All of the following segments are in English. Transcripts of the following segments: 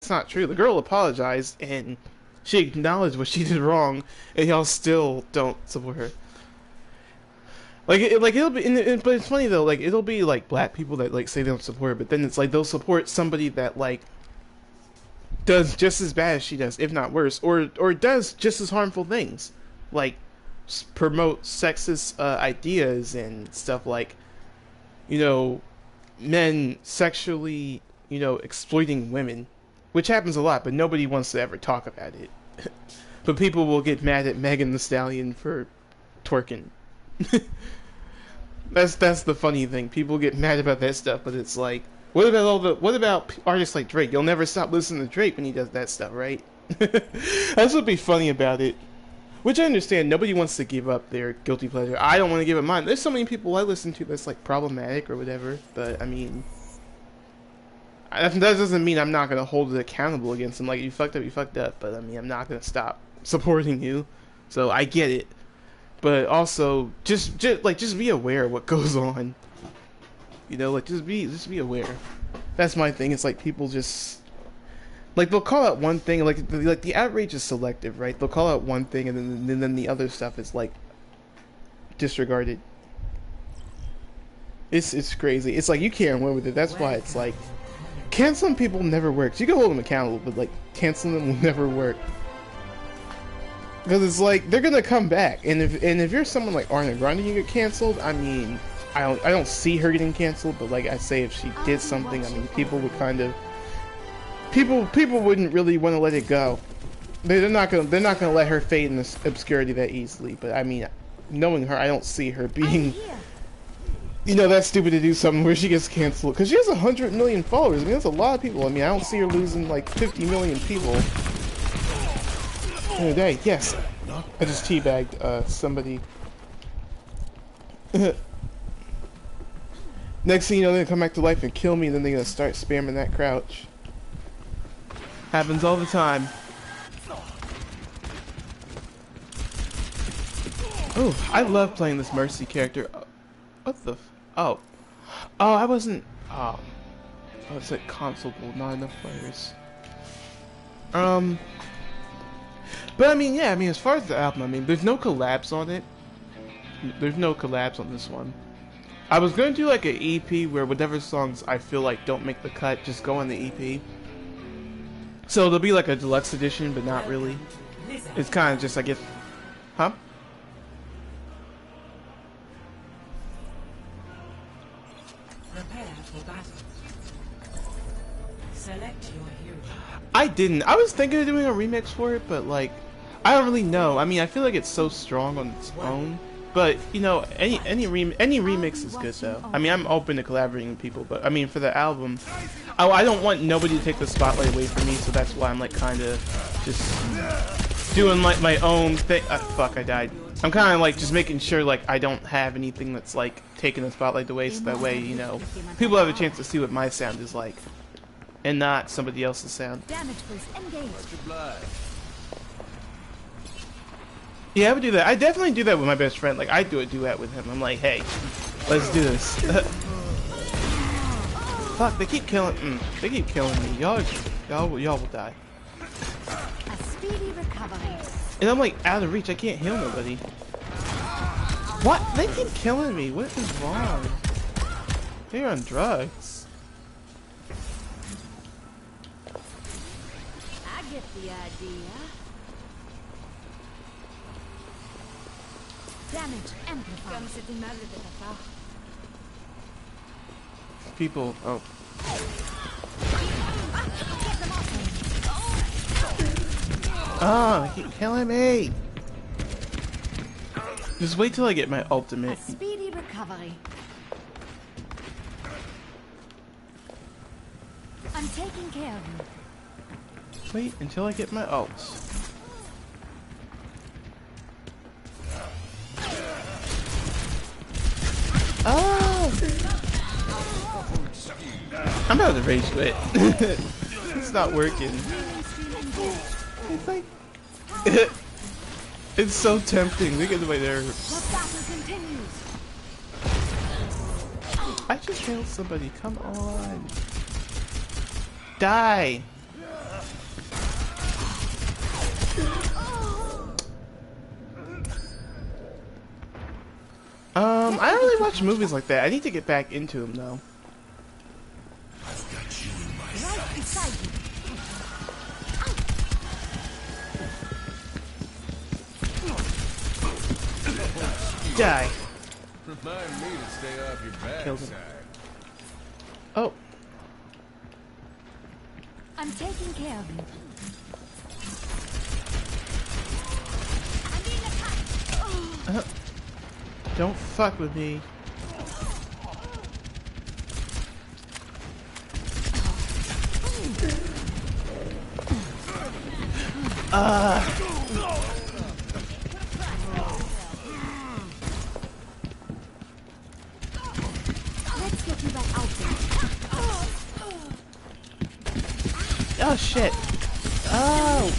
that's not true. The girl apologized and she acknowledged what she did wrong, and y'all still don't support her. Like, it'll be, but it's funny though. Like, it'll be like black people that like say they don't support her, but then it's like they'll support somebody that like does just as bad as she does, if not worse, or does just as harmful things, like promote sexist ideas and stuff like, you know, men sexually, you know, exploiting women, which happens a lot, but nobody wants to ever talk about it. But people will get mad at Megan Thee Stallion for twerking. That's the funny thing. People get mad about that stuff, but it's like, what about artists like Drake? You'll never stop listening to Drake when he does that stuff, right? That's what'd be funny about it. Which I understand. Nobody wants to give up their guilty pleasure. I don't want to give up mine. There's so many people I listen to that's like problematic or whatever. But I mean, that doesn't mean I'm not gonna hold it accountable against them. Like, you fucked up, you fucked up. But I mean, I'm not gonna stop supporting you. So I get it. But also, just be aware of what goes on. You know, like just be aware. That's my thing. It's like people just like they'll call out one thing, like the outrage is selective, right? They'll call out one thing and then the other stuff is like disregarded. It's crazy. It's like you can't win with it. That's why it's like canceling people never works. You can hold them accountable, but like canceling them will never work. Because it's like they're gonna come back, and if you're someone like Ariana Grande, you get canceled. I mean, I don't see her getting canceled, but like I say, if she did something, I mean, people would kind of people wouldn't really want to let it go. They're not gonna let her fade in this obscurity that easily. But I mean, knowing her, I don't see her being, you know, that stupid to do something where she gets canceled, because she has 100 million followers. I mean, that's a lot of people. I mean, I don't see her losing like 50 million people in a day. Yes, I just teabagged somebody. Next thing you know, they're gonna come back to life and kill me, and then they're gonna start spamming that crouch. Happens all the time. Oh, I love playing this Mercy character. What the? Oh, I wasn't. Oh, it's like console pool, not enough players. But I mean, yeah, I mean, as far as the album, I mean, there's no collabs on it. There's no collabs on this one. I was going to do like an EP where whatever songs I feel like don't make the cut just go on the EP. So there'll be like a deluxe edition, but not really. It's kind of just, I guess, huh? Prepare for battle. Select your hero. I didn't. I was thinking of doing a remix for it, but like, I don't really know. I mean, I feel like it's so strong on its own. But you know, any remix is good though. I mean, I'm open to collaborating with people, but I mean, for the album, I don't want nobody to take the spotlight away from me, so that's why I'm like kind of just doing like my own thing. Fuck, I died. I'm kind of like just making sure like I don't have anything that's like taking the spotlight away, so that way, you know, people have a chance to see what my sound is like, and not somebody else's sound. Damage boost engaged. Yeah, I would do that. I definitely do that with my best friend. Like, I do a duet with him. I'm like, hey, let's do this. Fuck, they keep killing. They keep killing me. Y'all will die. A speedy recovery. And I'm like out of reach. I can't heal nobody. What? They keep killing me. What is wrong? They're on drugs. I get the idea. Damage amplified. Comme cet immeuble de ta part. People. Oh. Oh, they keep killing me. Just wait till I get my ultimate. A speedy recovery. I'm taking care of you. Wait until I get my ults. Oh! I'm about to rage quit. It's not working. It's like it's so tempting. Look at my nerves. The battle continues. I just killed somebody. Come on. Die. I don't really watch movies like that. I need to get back into them though. Right beside you. Die. Remind me to stay off your Killed him. backside. Oh, I'm taking care of you. don't fuck with me. Let's get you back out there. Oh shit. Oh.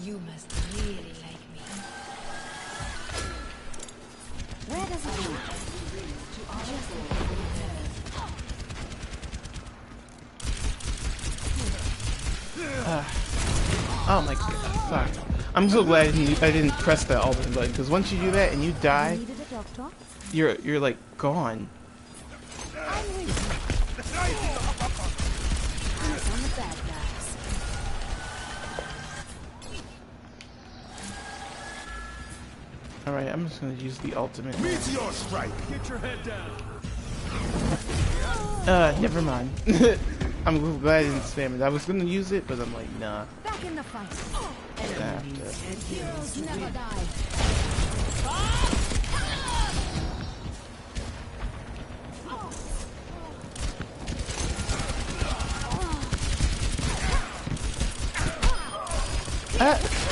You must really like me. Where does it go? Oh my god. Fuck. I'm so glad I didn't press that ultimate button because once you do that and you die, Needed a doctor? you're like gone. I'm with you. Eyes on the bad guys. All right, I'm just gonna use the ultimate. Meteor strike. Get your head down. Never mind. I'm glad I didn't spam it. I was gonna use it, but I'm like, nah. Back in the fight. Nah, Heroes never die.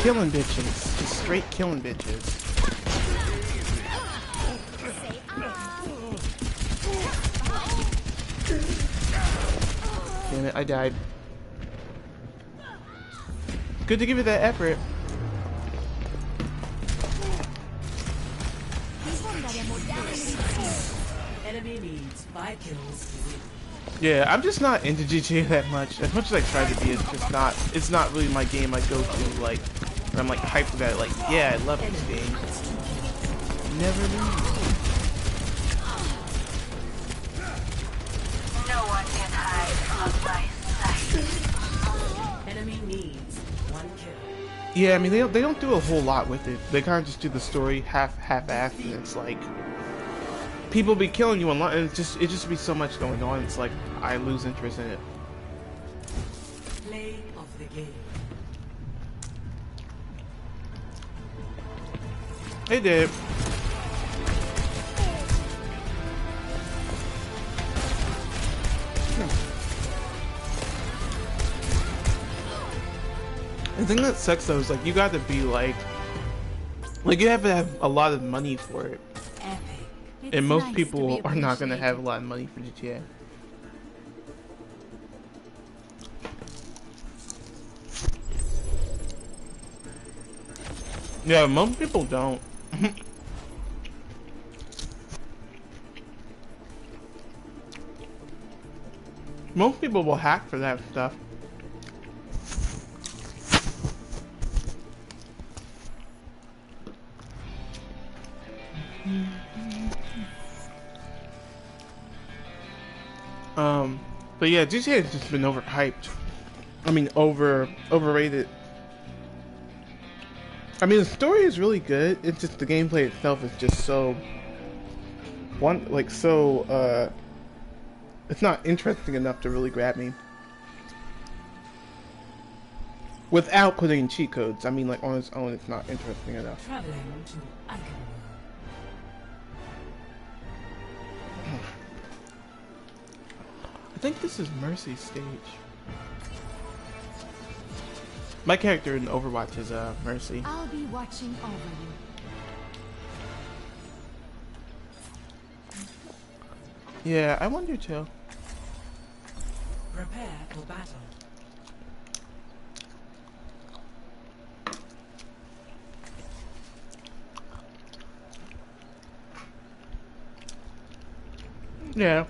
killing bitches. Just straight killing bitches. Damn it, I died. Good to give it that effort. Enemy needs 5 kills to win. Yeah, I'm just not into GTA that much. As much as I try to be, it's not really my game I go to, like, where I'm like hyped about it, like, yeah, I love this game. Never leave. No one can hide from my sight. Enemy needs 1 kill. Yeah, I mean, they don't do a whole lot with it. They kind of just do the story half-assed, and it's like, people be killing you online, and it just be so much going on, it's like, I lose interest in it. Play of the game. Hey, Dave. The thing that sucks though is like you got to be like you have to have a lot of money for it, Epic. It's and most nice to people be are not going to have a appreciated. lot of money for GTA. Yeah, most people don't. Most people will hack for that stuff. But yeah, GTA has just been overhyped. I mean, overrated. I mean, the story is really good. It's just the gameplay itself is just so it's not interesting enough to really grab me. Without putting in cheat codes. I mean, like on its own, it's not interesting enough. Traveling to Alchemy. I think this is Mercy's stage. My character in Overwatch is Mercy. I'll be watching over you. Yeah, I wonder too. Prepare for battle. Yeah.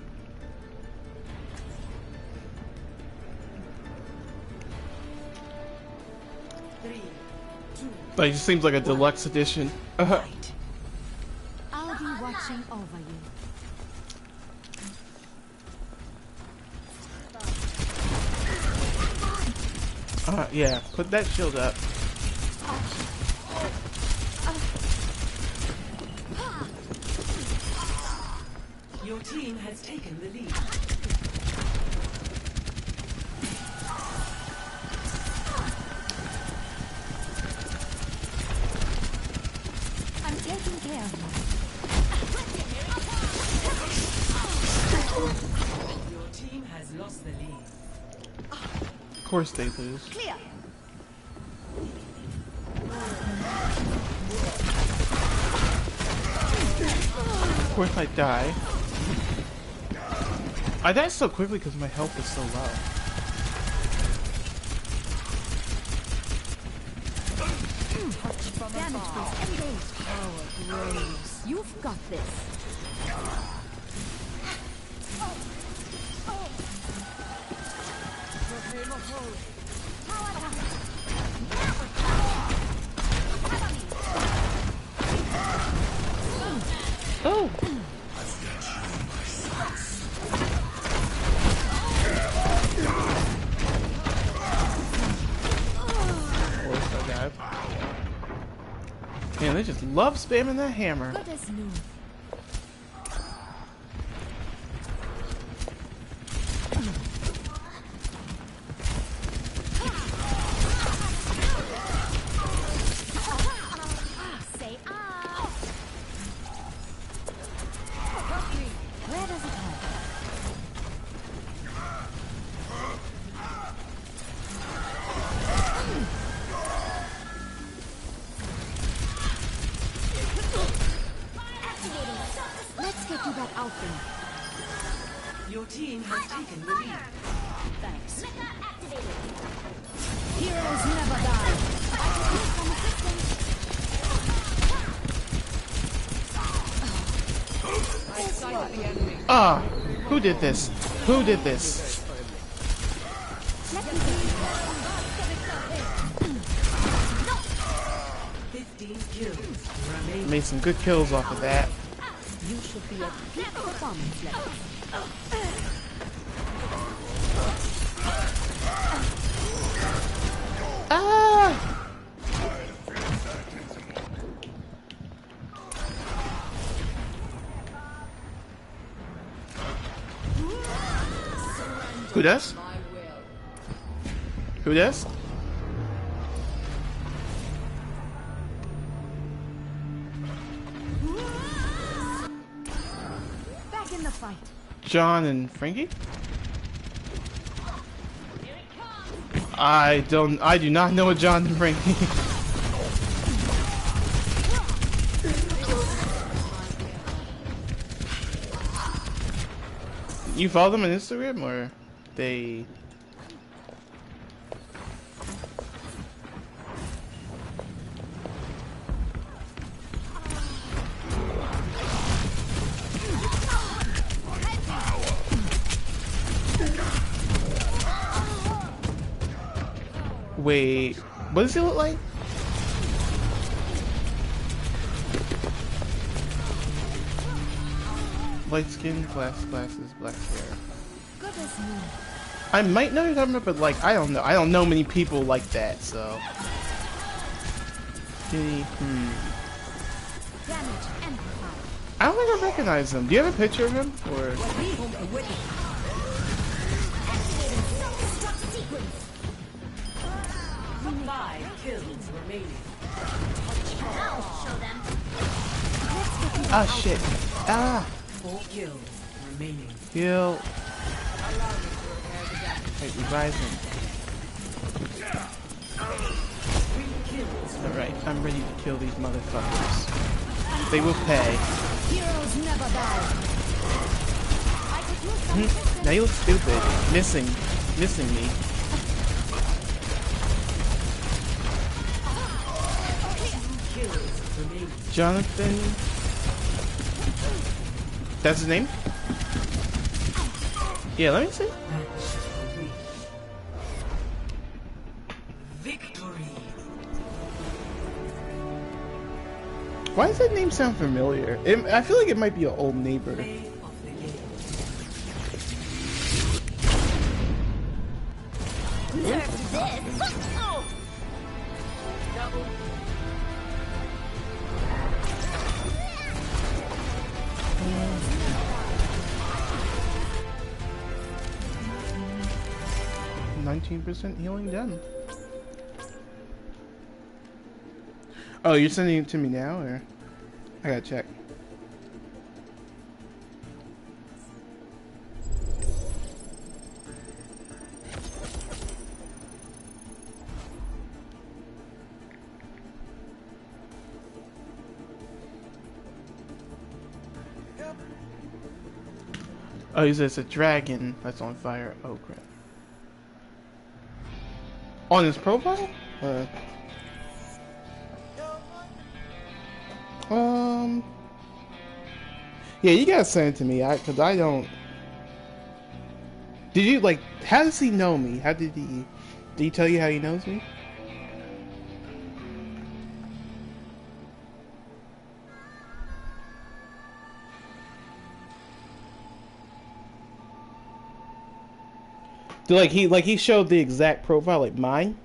Three, two, But it just seems like a deluxe edition. fight. I'll be Watching over you. Yeah, put that shield up. Your team has taken the lead. I'm taking care of you. Your team has lost the lead. Of course they lose. Clear. Of course I die. I died so quickly because my health is so low. Damage boost engaged. Power grows. You've got this. Oh! Of course I died. Man, they just love spamming that hammer. Good as new. Say ah. Where does it hurt? Let's get you that outfit. Your team has taken the lead. Thanks. Heroes never die. I could use some assistance. Ah! Who did this? Who did this? Let me get you. 15 kills remain. Made some good kills off of that. You should be at peak performance level. Ah! Who does? Who does? Back in the fight. John and Frankie? I do not know a John and Frankie. You follow them on Instagram or they? Wait, what does he look like? Light skin, glasses, black hair. Good as new. I might know who you're talking about, but like I don't know. I don't know many people like that, so. Damage amplified. I don't think I recognize him. Do you have a picture of him? Or Five kills remaining. ah shit. Ah 4 kills remaining. heal. Wait, revive him. 3 kills. Alright, I'm ready to kill these motherfuckers. They will pay. Heroes never die. I could use some assistance. Now you look stupid. Missing me. Kills remaining. Jonathan. That's his name? Yeah, let me see. Match 3. Victory. Why does that name sound familiar? I feel like it might be an old neighbor. Play of the game. Nerf this! Oh! 19% healing done. Oh, you're sending it to me now, or I gotta check. Oh, he says it's a dragon that's on fire. Oh crap. On his profile? Yeah, you gotta send it to me, cause I don't. Did you like? How does he know me? How did he? Did he tell you how he knows me? Did he showed the exact profile like mine?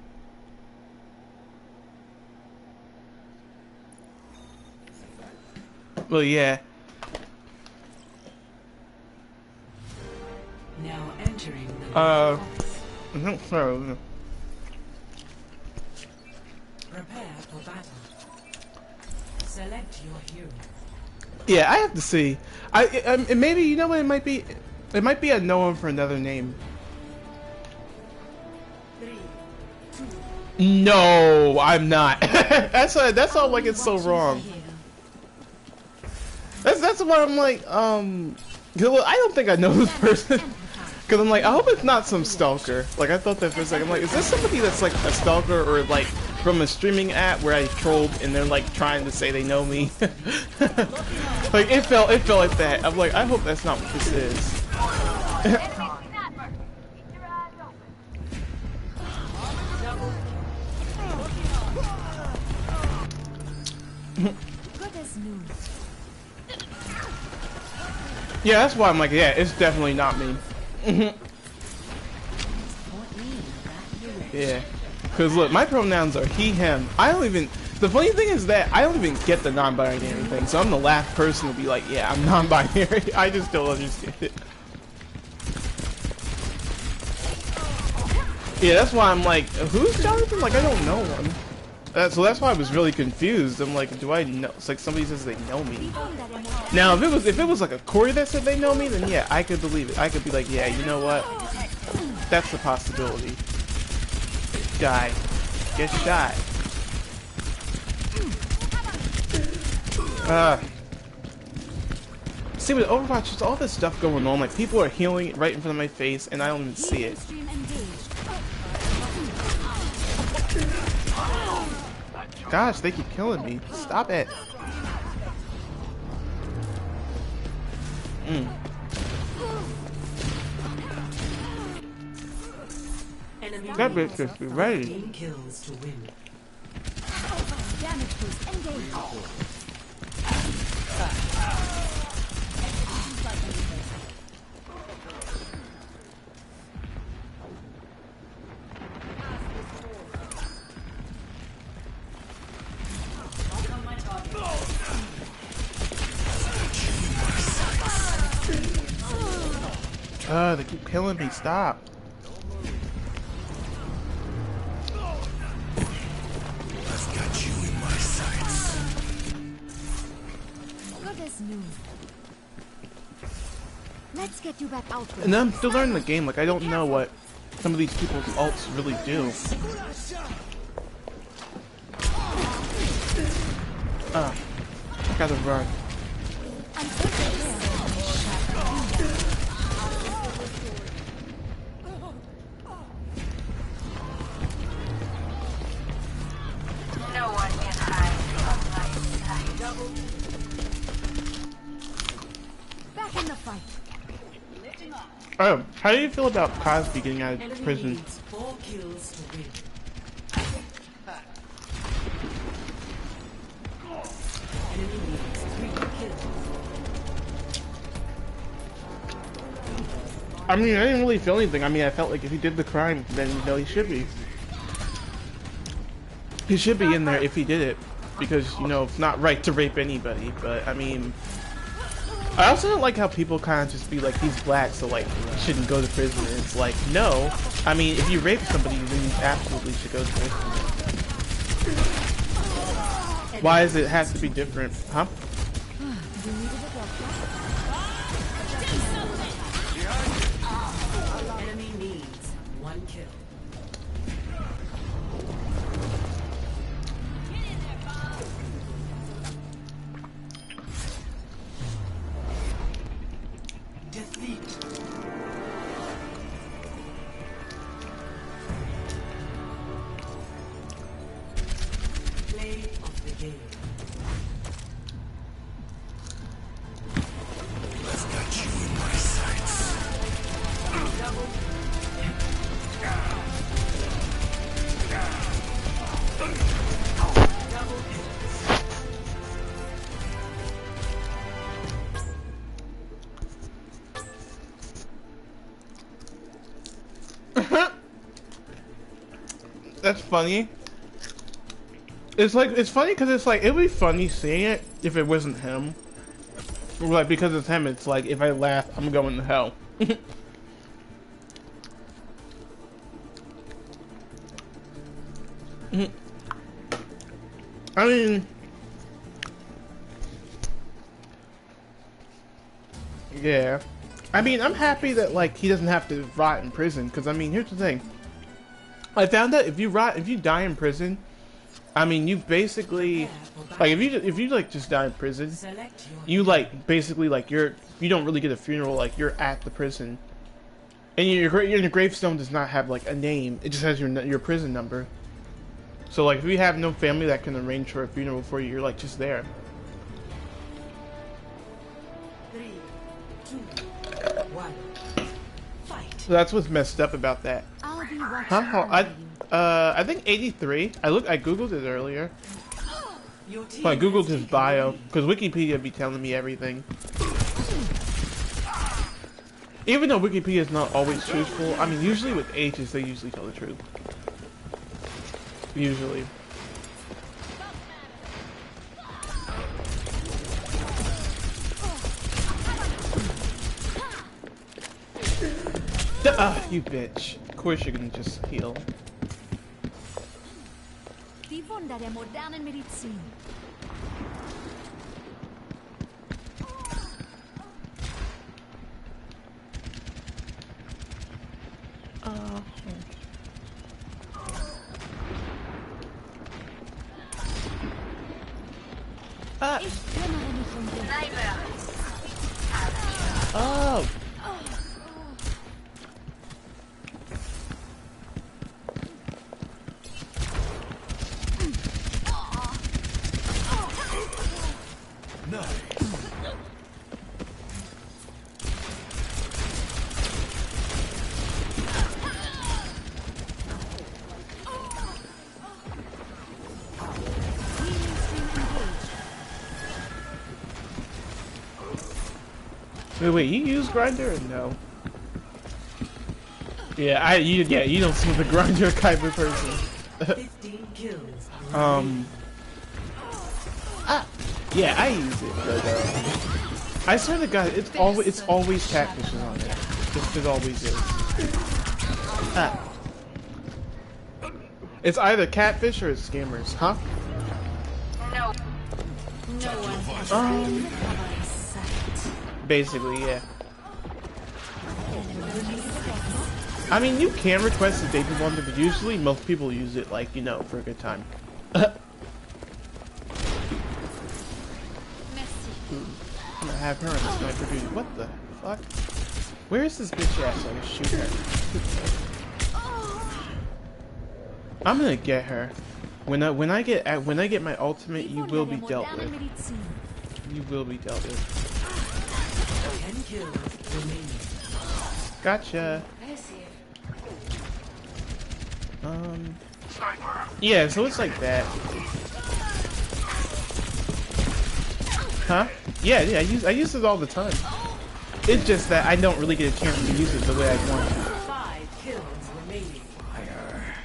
Well, yeah. Now entering the So, prepare for battle. Select your hero. yeah, I have to see. Maybe you know what it might be. It might be a know him for another name. 3, No, I'm not. That's all. Like it's so wrong. That's why I'm like, 'cause I don't think I know this person. Cause I'm like, I hope it's not some stalker. Like I thought that for a second. I'm like, is this somebody that's like a stalker or like from a streaming app where I trolled and they're like trying to say they know me? Like it felt like that. I'm like, I hope that's not what this is. Yeah, that's why I'm like, yeah, it's definitely not me. Yeah, because look, my pronouns are he, him. I don't even. The funny thing is that I don't even get the non-binary anything, so I'm the last person to be like, yeah, I'm non-binary. I just don't understand it. Yeah, that's why I'm like, who's Jonathan? Like, I don't know him. So that's why I was really confused. I'm like, do I know? It's like somebody says they know me. Now, if it was like a Corey that said they know me, then yeah, I could believe it. I could be like, yeah, you know what? That's a possibility. Guy, get shot. See, with Overwatch, there's all this stuff going on. Like people are healing right in front of my face, and I don't even see it. Gosh, they keep killing me. Stop it. Enemy That wins. bitch just be ready. 15 kills to win. Damage boost engaged. They keep killing me. Stop. I've got you in my sights. Good as new. Let's get you back out there. And then I'm still learning the game. Like I don't know what some of these people's ults really do. I gotta run. No one can hide from my sight. Back in the fight. Oh, how do you feel about Cosby getting out of Enemy prison? needs 4 kills to win. Enemy needs 3 kills. I mean, I didn't really feel anything. I mean, I felt like if he did the crime, then you know he should be. He should be in there if he did it, because you know it's not right to rape anybody. But I mean, I also don't like how people kind of just be like, he's black, so like he shouldn't go to prison. And it's like, no. I mean, if you rape somebody, then you absolutely should go to prison. Why does it have to be different, huh? Enemy needs 1 kill. Defeat. Play of the game. I've got you in my sights. That's funny. It's like, it's funny because it's like, it would be funny seeing it if it wasn't him. Like, because it's him, it's like, if I laugh, I'm going to hell. I mean, yeah. I mean, I'm happy that, like, he doesn't have to rot in prison, because, I mean, here's the thing. I found that if you die in prison, I mean, you basically, like, if you like just die in prison, you like basically like you don't really get a funeral, like you're at the prison, and your gravestone does not have like a name; it just has your prison number. So like, if you have no family that can arrange for a funeral for you, you're like just there. 3, 2, 1. Fight. So that's what's messed up about that. I'll be watching. Huh? I think 83. I googled it earlier. Your team So I googled has his taken bio the lead. because Wikipedia be telling me everything. Even though Wikipedia is not always truthful, I mean, usually with ages they usually tell the truth. Usually. You bitch. Of course you're gonna just heal. Diffondere moderne medicine. Ich kümmere mich um dich. Sniper. Oh! Wait, you use grinder or no? Yeah, you don't seem the grinder type of person. 15 kills. Yeah, I use it, but I swear to God, it's always catfishes on there. It always is. It's either catfish or it's scammers, huh? No. No one has been my sight. Basically, yeah. I mean, you can request a David Wonder, but usually most people use it, like, you know, for a good time. Merci. I'm gonna have her on the sniper duty. What the fuck? Where is this bitch at so I can shoot her? I'm gonna get her. When I get my ultimate, you will be dealt with. You will be dealt with. 10 kills remaining. Gotcha. Yeah, so it's like that. Huh? Yeah, I use it all the time. It's just that I don't really get a chance to use it the way I want to. 5 kills remaining. Fire.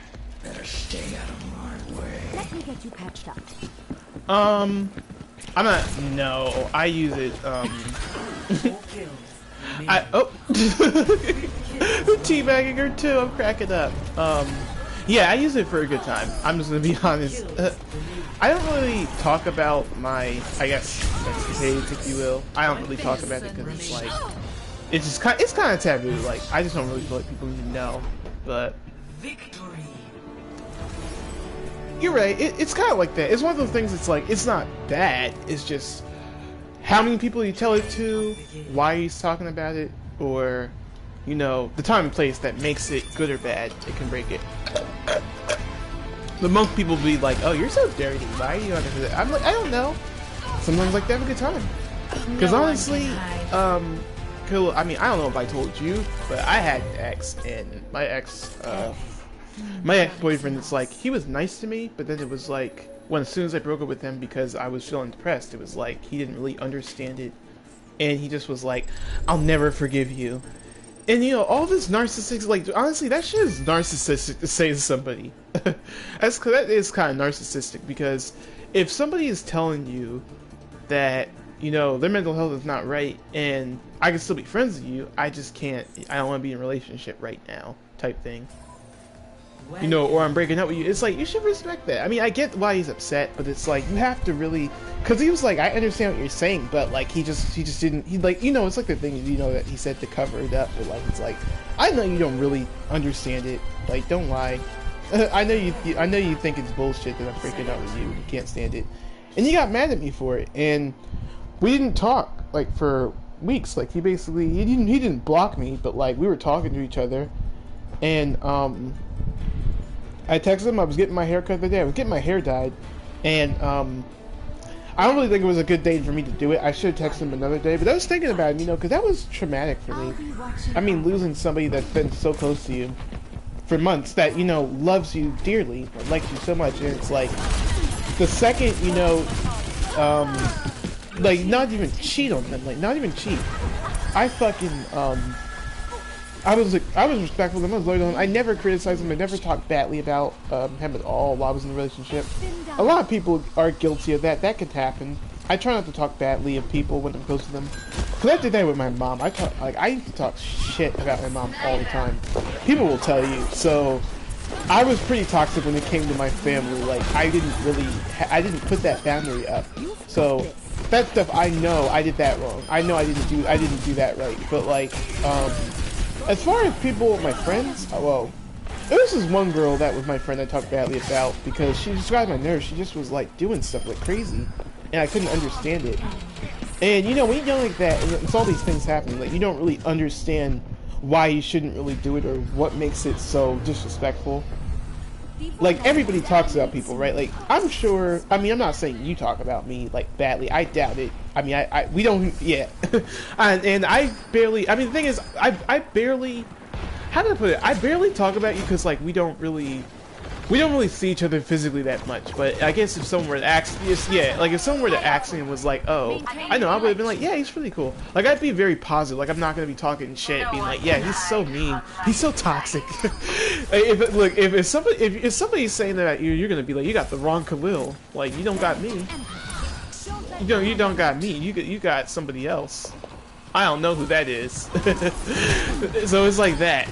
Better stay out of my way. Let me get you patched up. I'm not. No, I use it. 4 kills remaining. Teabagging her too. I'm cracking up. Yeah, I use it for a good time. I'm just gonna be honest. I don't really talk about my, I guess, escapades, if you will. I don't really talk about it because it's like, it's kind of taboo. Like, I just don't really feel like people need to know. But Victory. you're right. It's kind of like that. It's one of those things. It's like it's not bad. It's just how many people you tell it to, why he's talking about it, or you know, the time and place that makes it good or bad. It can break it. The most people be like, "Oh, you're so dirty. Why are you on that?" I'm like, I don't know. Sometimes like to have a good time. Because honestly, I mean, I don't know if I told you, but I had an ex, and my ex-boyfriend. It's like he was nice to me, but then it was like as soon as I broke up with him because I was feeling depressed, it was like he didn't really understand it, and he just was like, "I'll never forgive you." And you know, all this narcissistic, like honestly, that shit is narcissistic to say to somebody. That is kind of narcissistic because if somebody is telling you that you know their mental health is not right and I can still be friends with you, I just can't. I don't want to be in a relationship right now, type thing. You know, or I'm breaking up with you. It's like you should respect that. I mean, I get why he's upset, but it's like you have to really, because he was like, I understand what you're saying, but like he just didn't. He like, you know, it's like the thing you know that he said to cover it up, but like it's like I know you don't really understand it. Like, don't lie. I know you think it's bullshit that I'm breaking up with you. You can't stand it, and you got mad at me for it, and we didn't talk like for weeks. Like he didn't block me, but like we were talking to each other, and I texted him. I was getting my hair cut the day. I was getting my hair dyed, and I don't really think it was a good day for me to do it. I should have texted him another day, but I was thinking about it, you know, because that was traumatic for me. I mean, losing somebody that's been so close to you for months, that you know loves you dearly, or likes you so much, and it's like the second you know, like not even cheat on them, like not even cheat. I fucking I was respectful of him. I was loyal to him. I never criticized him. I never talked badly about him at all while I was in a relationship. A lot of people are guilty of that. That could happen. I try not to talk badly of people when I'm close to them. Cause I did that with my mom. I used to talk shit about my mom all the time. People will tell you. So I was pretty toxic when it came to my family. Like I didn't put that boundary up. So that stuff I know I did that wrong. I know I didn't do that right. But like as far as people, my friends, well, there was this one girl that was my friend I talked badly about because she described my nerves. She just was like doing stuff like crazy, and I couldn't understand it. And you know, when you're young like that, and it's all these things happening, like you don't really understand why you shouldn't really do it or what makes it so disrespectful. Like everybody talks about people, right? Like I'm sure. I mean, I'm not saying you talk about me like badly. I doubt it. I mean, we don't. Yeah, and I barely. I mean, the thing is, I barely. How do I put it? I barely talk about you because like we don't really see each other physically that much. But I guess if someone were to ask, yeah, like if someone were to ask me and was like, oh, I know, I would have been like, yeah, he's really cool. Like I'd be very positive. Like I'm not gonna be talking shit, being like, yeah, he's so mean, he's so toxic. If somebody's saying that you're gonna be like, you got the wrong Khalil. Like you don't got me. You don't got me. You got somebody else. I don't know who that is. So it's like that.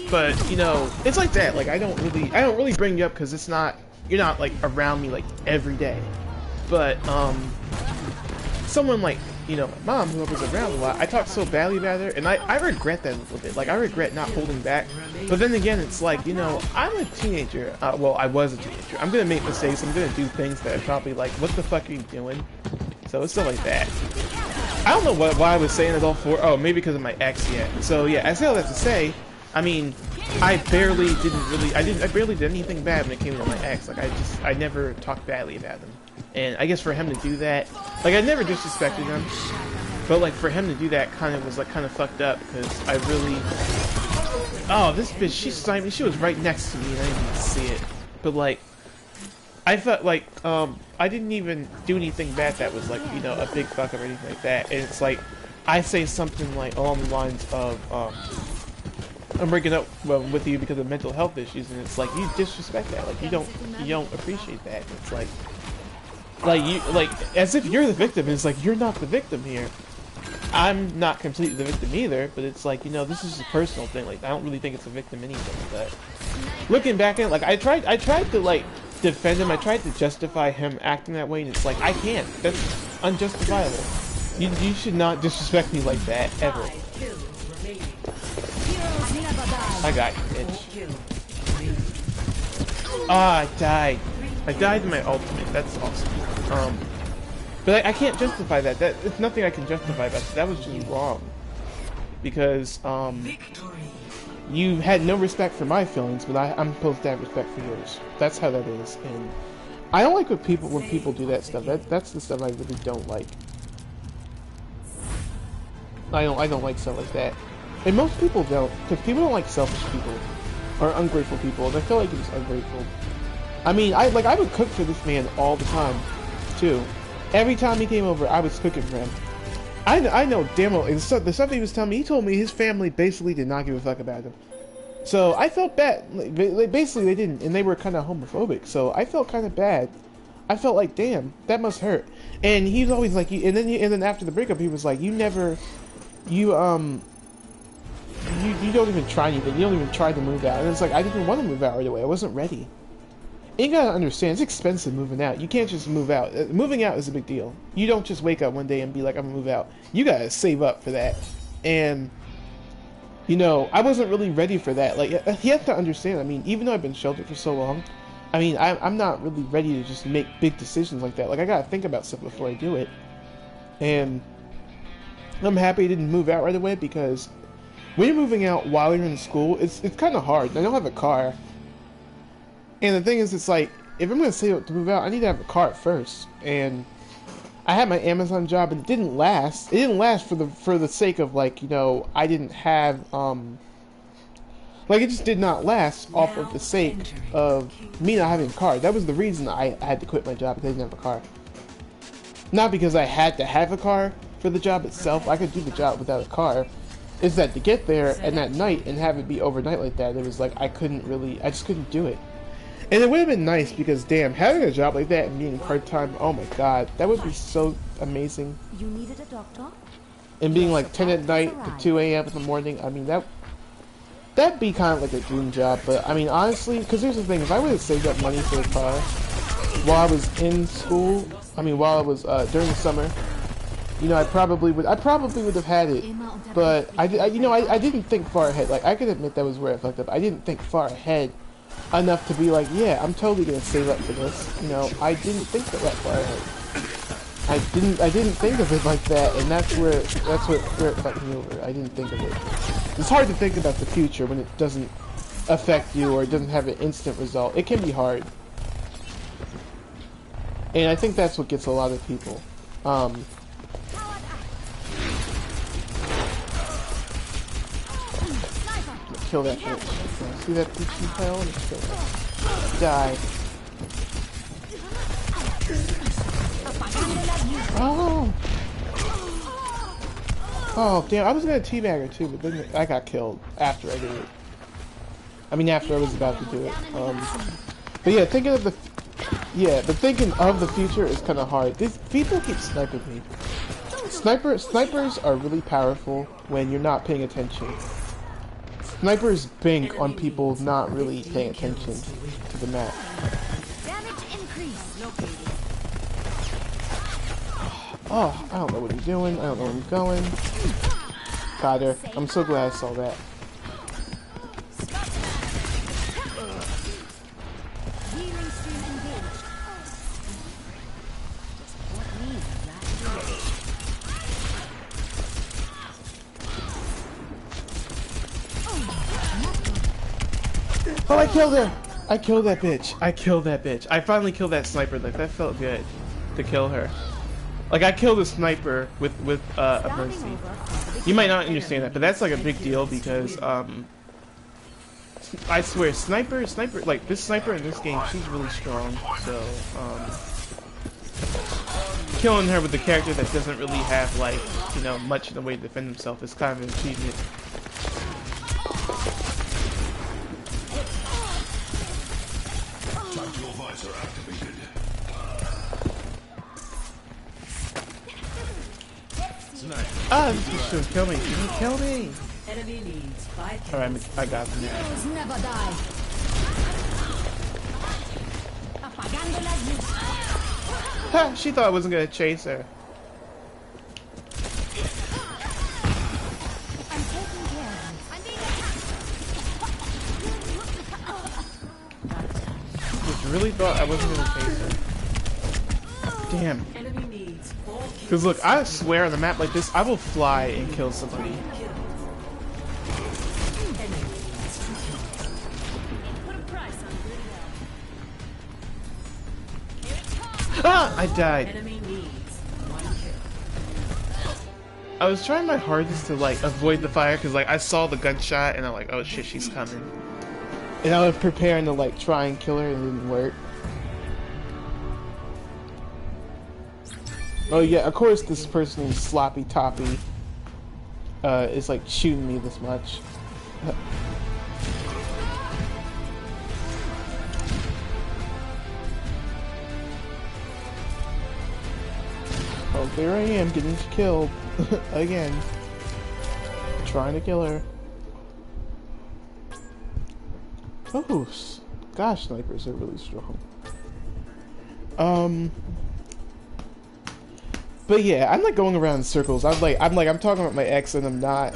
But you know, it's like that. Like I don't really bring you up because you're not like around me like every day. But someone like you know, my mom, who was around a lot, I talked so badly about her, and I regret that a little bit. Like I regret not holding back. But then again, it's like, you know, I'm a teenager. Well, I was a teenager. I'm gonna make mistakes. I'm gonna do things that are probably like, what the fuck are you doing? So it's stuff like that. I don't know why I was saying it all for. Oh, maybe because of my ex yet. So yeah, I say all that to say, I mean, I barely did anything bad when it came to my ex. Like I never talked badly about him. And I guess for him to do that, like I never disrespected him, but like for him to do that kind of fucked up because I really. Oh, this bitch, she sniped me. She was right next to me and I didn't even see it. But like, I felt like I didn't even do anything bad that was like, you know, a big fuck up or anything like that. And it's like I say something like along the lines of I'm breaking up with you because of mental health issues, and it's like you disrespect that. Like you don't appreciate that. It's like you as if you're the victim. And it's like you're not the victim here. I'm not completely the victim either, but it's like, you know, this is a personal thing. Like I don't really think it's a victim anything. But looking back at it, like I tried to like defend him. I tried to justify him acting that way, and it's like I can't. That's unjustifiable. You should not disrespect me like that ever. I got you, bitch. Ah, I died. I died in my ultimate. That's awesome. But I can't justify that. It's nothing I can justify about that. That was just wrong. Because, you had no respect for my feelings, but I'm supposed to have respect for yours. That's how that is. And I don't like when people do that stuff. That's the stuff I really don't like. I don't like stuff like that. And most people don't, because people don't like selfish people or ungrateful people, and I feel like it's ungrateful. I mean, I would cook for this man all the time, too. Every time he came over, I was cooking for him. I know damn well, and the stuff he was telling me, he told me his family basically did not give a fuck about him. So I felt bad. Basically, they didn't, and they were kind of homophobic. So I felt kind of bad. I felt like, damn, that must hurt. And he was always like, and then after the breakup, he was like, you don't even try anything. You don't even try to move out. And it's like, I didn't want to move out right away. I wasn't ready. And you gotta understand, it's expensive moving out. You can't just move out. Moving out is a big deal. You don't just wake up one day and be like, I'm gonna move out. You gotta save up for that. And, you know, I wasn't really ready for that. Like, you have to understand, I mean, even though I've been sheltered for so long, I mean, I'm not really ready to just make big decisions like that. Like, I gotta think about stuff before I do it. And I'm happy I didn't move out right away, because when you're moving out while you're in school, it's kind of hard. I don't have a car. And the thing is, it's like, if I'm going to save up to move out, I need to have a car at first. And I had my Amazon job, and it didn't last. It didn't last for the sake of, like, you know, I didn't have, like, it just did not last off of the sake of me not having a car. That was the reason I had to quit my job, because I didn't have a car. Not because I had to have a car for the job itself. I could do the job without a car. It's that to get there and at night and have it be overnight like that, it was like I just couldn't do it. And it would have been nice, because damn, having a job like that and being part-time, oh my god, that would be so amazing. You needed a doctor? And being like 10 at night to 2 a.m. in the morning, I mean, that'd be kind of like a dream job. But I mean, honestly, because here's the thing, if I would have saved up money for the car while I was in school, I mean, while I was during the summer, you know, I probably would have had it. But I didn't think far ahead. Like, I could admit that was where I fucked up. I didn't think far ahead enough to be like, yeah, I'm totally gonna save up for this. You know, I didn't think that far ahead. I didn't think of it like that, and that's where it fucked me over. I didn't think of it. It's hard to think about the future when it doesn't affect you or it doesn't have an instant result. It can be hard. And I think that's what gets a lot of people. Kill that bitch. See that bitch in hell? Let's kill her. Die. Oh! Oh, damn. I was gonna teabag her too, but then I got killed after I did it. I mean, after I was about to do it. But yeah, thinking of the future is kind of hard. These people keep sniping me. Snipers are really powerful when you're not paying attention. Snipers bank on people not really paying attention to the map. Damage increase. Oh, I don't know what he's doing. I don't know where I'm going. Got her. I'm so glad I saw that. Healing stream engaged. Oh, I killed her! I killed that bitch. I killed that bitch. I finally killed that sniper. Like, that felt good to kill her. Like, I killed a sniper with a mercy. You might not understand that, but that's like a big deal because I swear, sniper, like this sniper in this game, she's really strong. So, killing her with the character that doesn't really have like, you know, much in the way to defend himself is kind of an achievement. Tactical visor activated. Ah, this should kill me. You can kill me. Enemy needs 5 Alright, I got them. Heroes never die. Apagando las luces. Ha! She thought I wasn't gonna chase her. I'm taking care of you. Just really thought I wasn't gonna chase her. Damn. Enemy needs 4 kills. Cause look, I swear on a map like this, I will fly and kill somebody. Ah! I died. Enemy needs 1 kill. I was trying my hardest to like avoid the fire because like I saw the gunshot and I'm like, oh shit, she's coming. And I was preparing to like try and kill her and it didn't work. Oh yeah, of course this person named Sloppy Toppy is like shooting me this much. Oh, there I am getting killed again. Trying to kill her. Oh, gosh, snipers are really strong. But yeah, I'm like going around in circles. I'm talking about my ex and I'm not.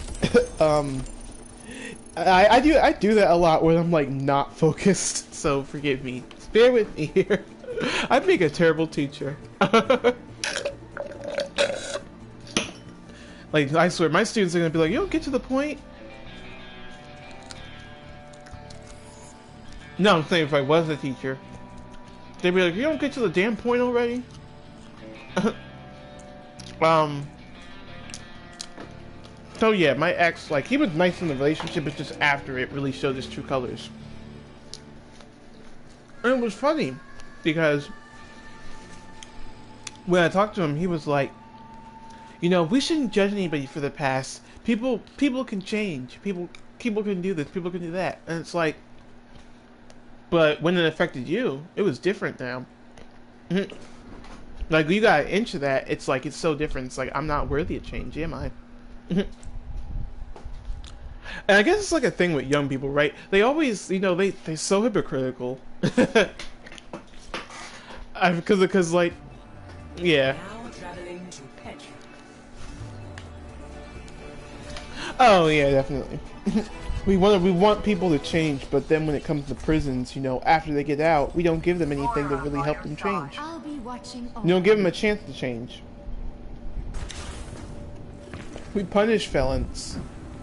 I do that a lot when I'm like not focused. So forgive me. Bear with me here. I'd make a terrible teacher. Like, I swear, my students are gonna be like, yo, get to the point. No, I'm saying if I was a teacher, they'd be like, you don't get to the damn point already? So yeah, my ex, like, he was nice in the relationship, it's just after it really showed his true colors. And it was funny, because when I talked to him, he was like, you know, we shouldn't judge anybody for the past. People can change. People can do this. People can do that. And it's like, but when it affected you, it was different now. Like, you got into that, it's like, it's so different. It's like, I'm not worthy of change, am I? And I guess it's like a thing with young people, right? They always, you know, they're so hypocritical. Because like, yeah. Now traveling to Petra. Oh yeah, definitely. we want people to change, but then when it comes to prisons, you know, after they get out, we don't give them anything to really help them change. I'll be watching You don't give them a chance to change. We punish felons.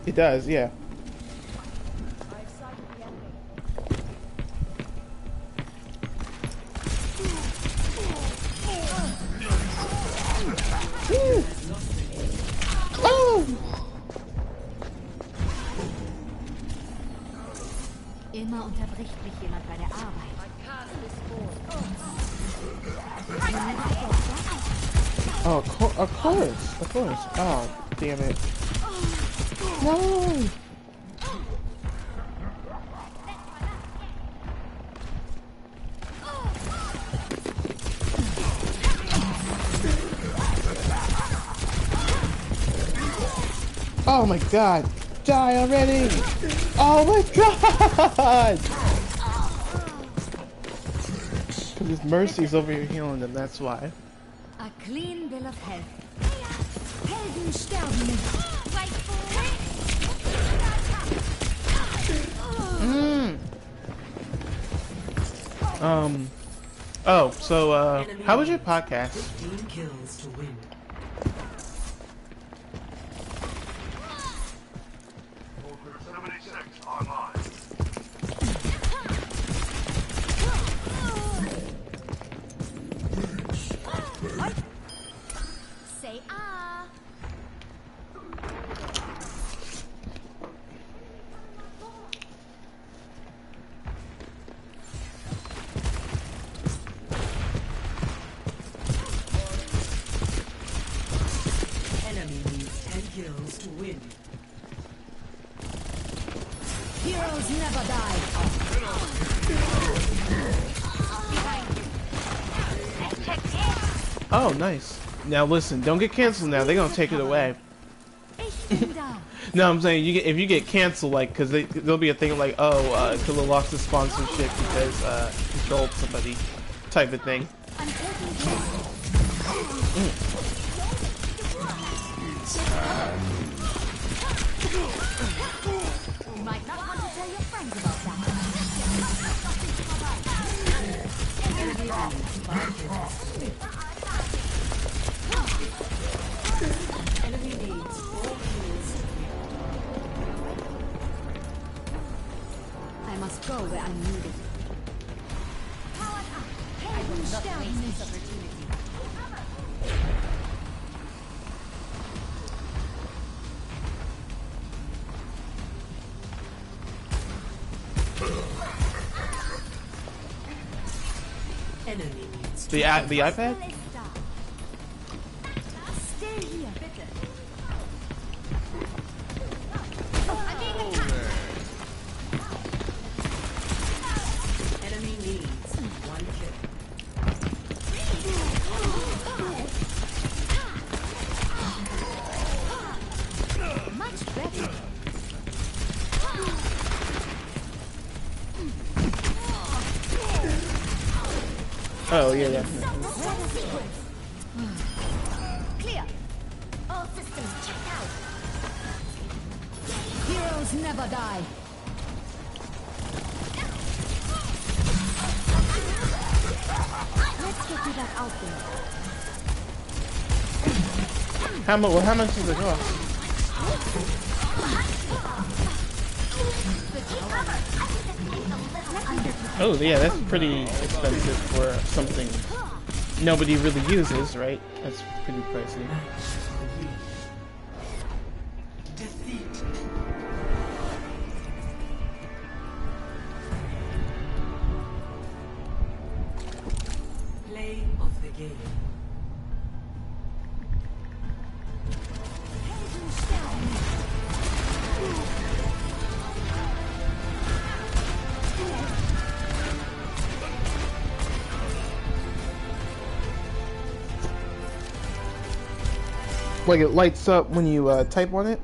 It does, yeah. Woo. Oh! Immer unterbricht mich jemand bei der Arbeit. Oh, of course. Oh, damn it. No! Oh my god! Die already! Oh my god! Because his Mercy's over here healing them, that's why. A clean bill of health. Helden sterben nicht. Oh, so, how was your podcast? 15 kills to win. Say ah. Oh, nice. Now listen, don't get canceled now. They're gonna take it away. Ich bin da. No, I'm saying if you get canceled, like, because there'll be a thing like, oh, Killer lost his sponsorship because he trolled somebody, type of thing. I'm taking care. You might not want to tell your friends about that. Enemy needs 4 kills. I must go where I'm needed. I will not waste this opportunity. Enemy needs The iPad? Stay here, bitte. Enemy needs 1 kill. Much better. Oh yeah, definitely. Clear. All systems checked out. Heroes never die. Let's get you back out there. How much does it cost? Oh yeah, that's pretty expensive for something nobody really uses, right? That's pretty pricey. Defeat. Play of the game. Like it lights up when you type on it.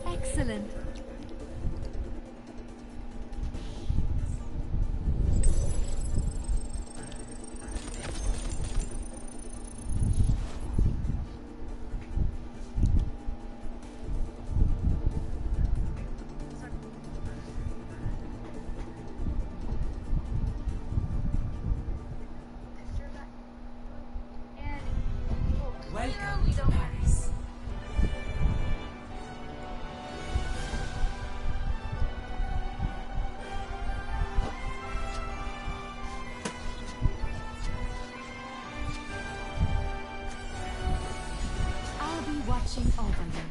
Excellent. Welcome to Paris. I'll be watching over you.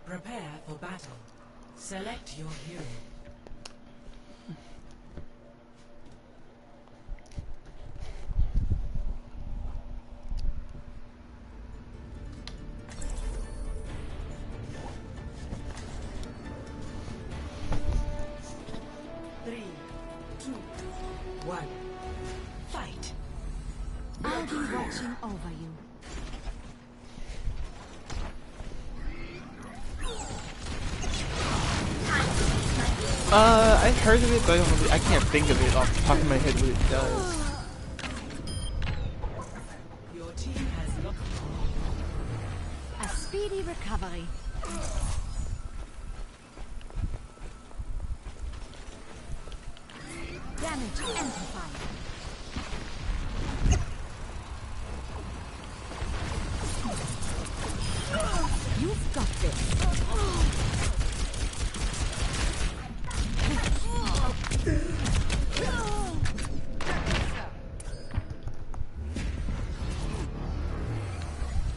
Prepare for battle. Select your hero. Three, two, one. Fight. I'll be watching over you. I heard of it, but I can't think of it off the top of my head what it does. Your team has locked. A speedy recovery. Damage amplified. You've got this.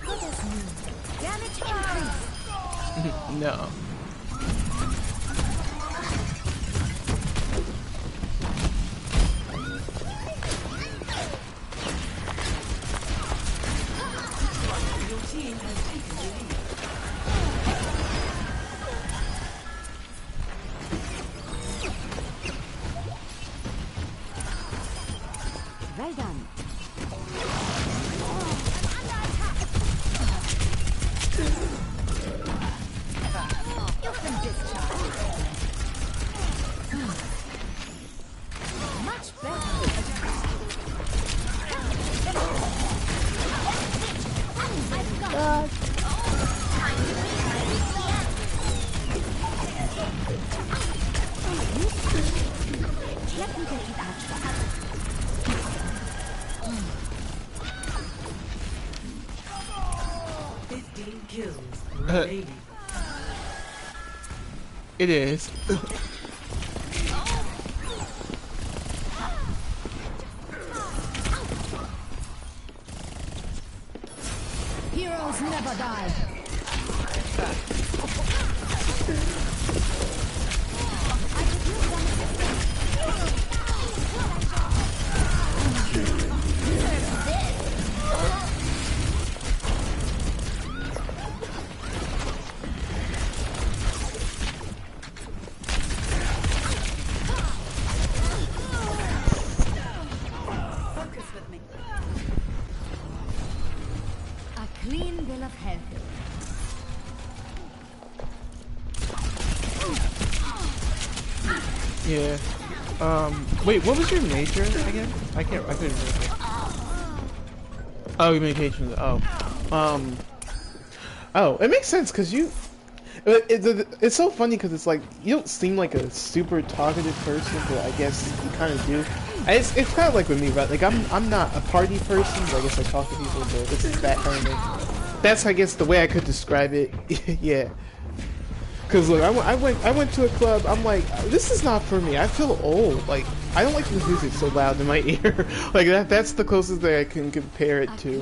Let us move. Damage increased. No. Your team has taken the lead. god. Let me get it out. 15 kills remaining. It is. Heroes never die. A clean bill of health. Yeah. Wait, what was your major again? I couldn't remember. Oh, communications. Oh. Oh, it makes sense because you. It's so funny because it's like you don't seem like a super talkative person, but I guess you kind of do. It's kind of like with me, right? Like I'm not a party person, but I guess I talk to people, but it's that kind of thing. That's I guess the way I could describe it. Yeah. Cause look, I went to a club. I'm like, this is not for me. I feel old. Like I don't like the music so loud in my ear. Like that's the closest thing I can compare it to.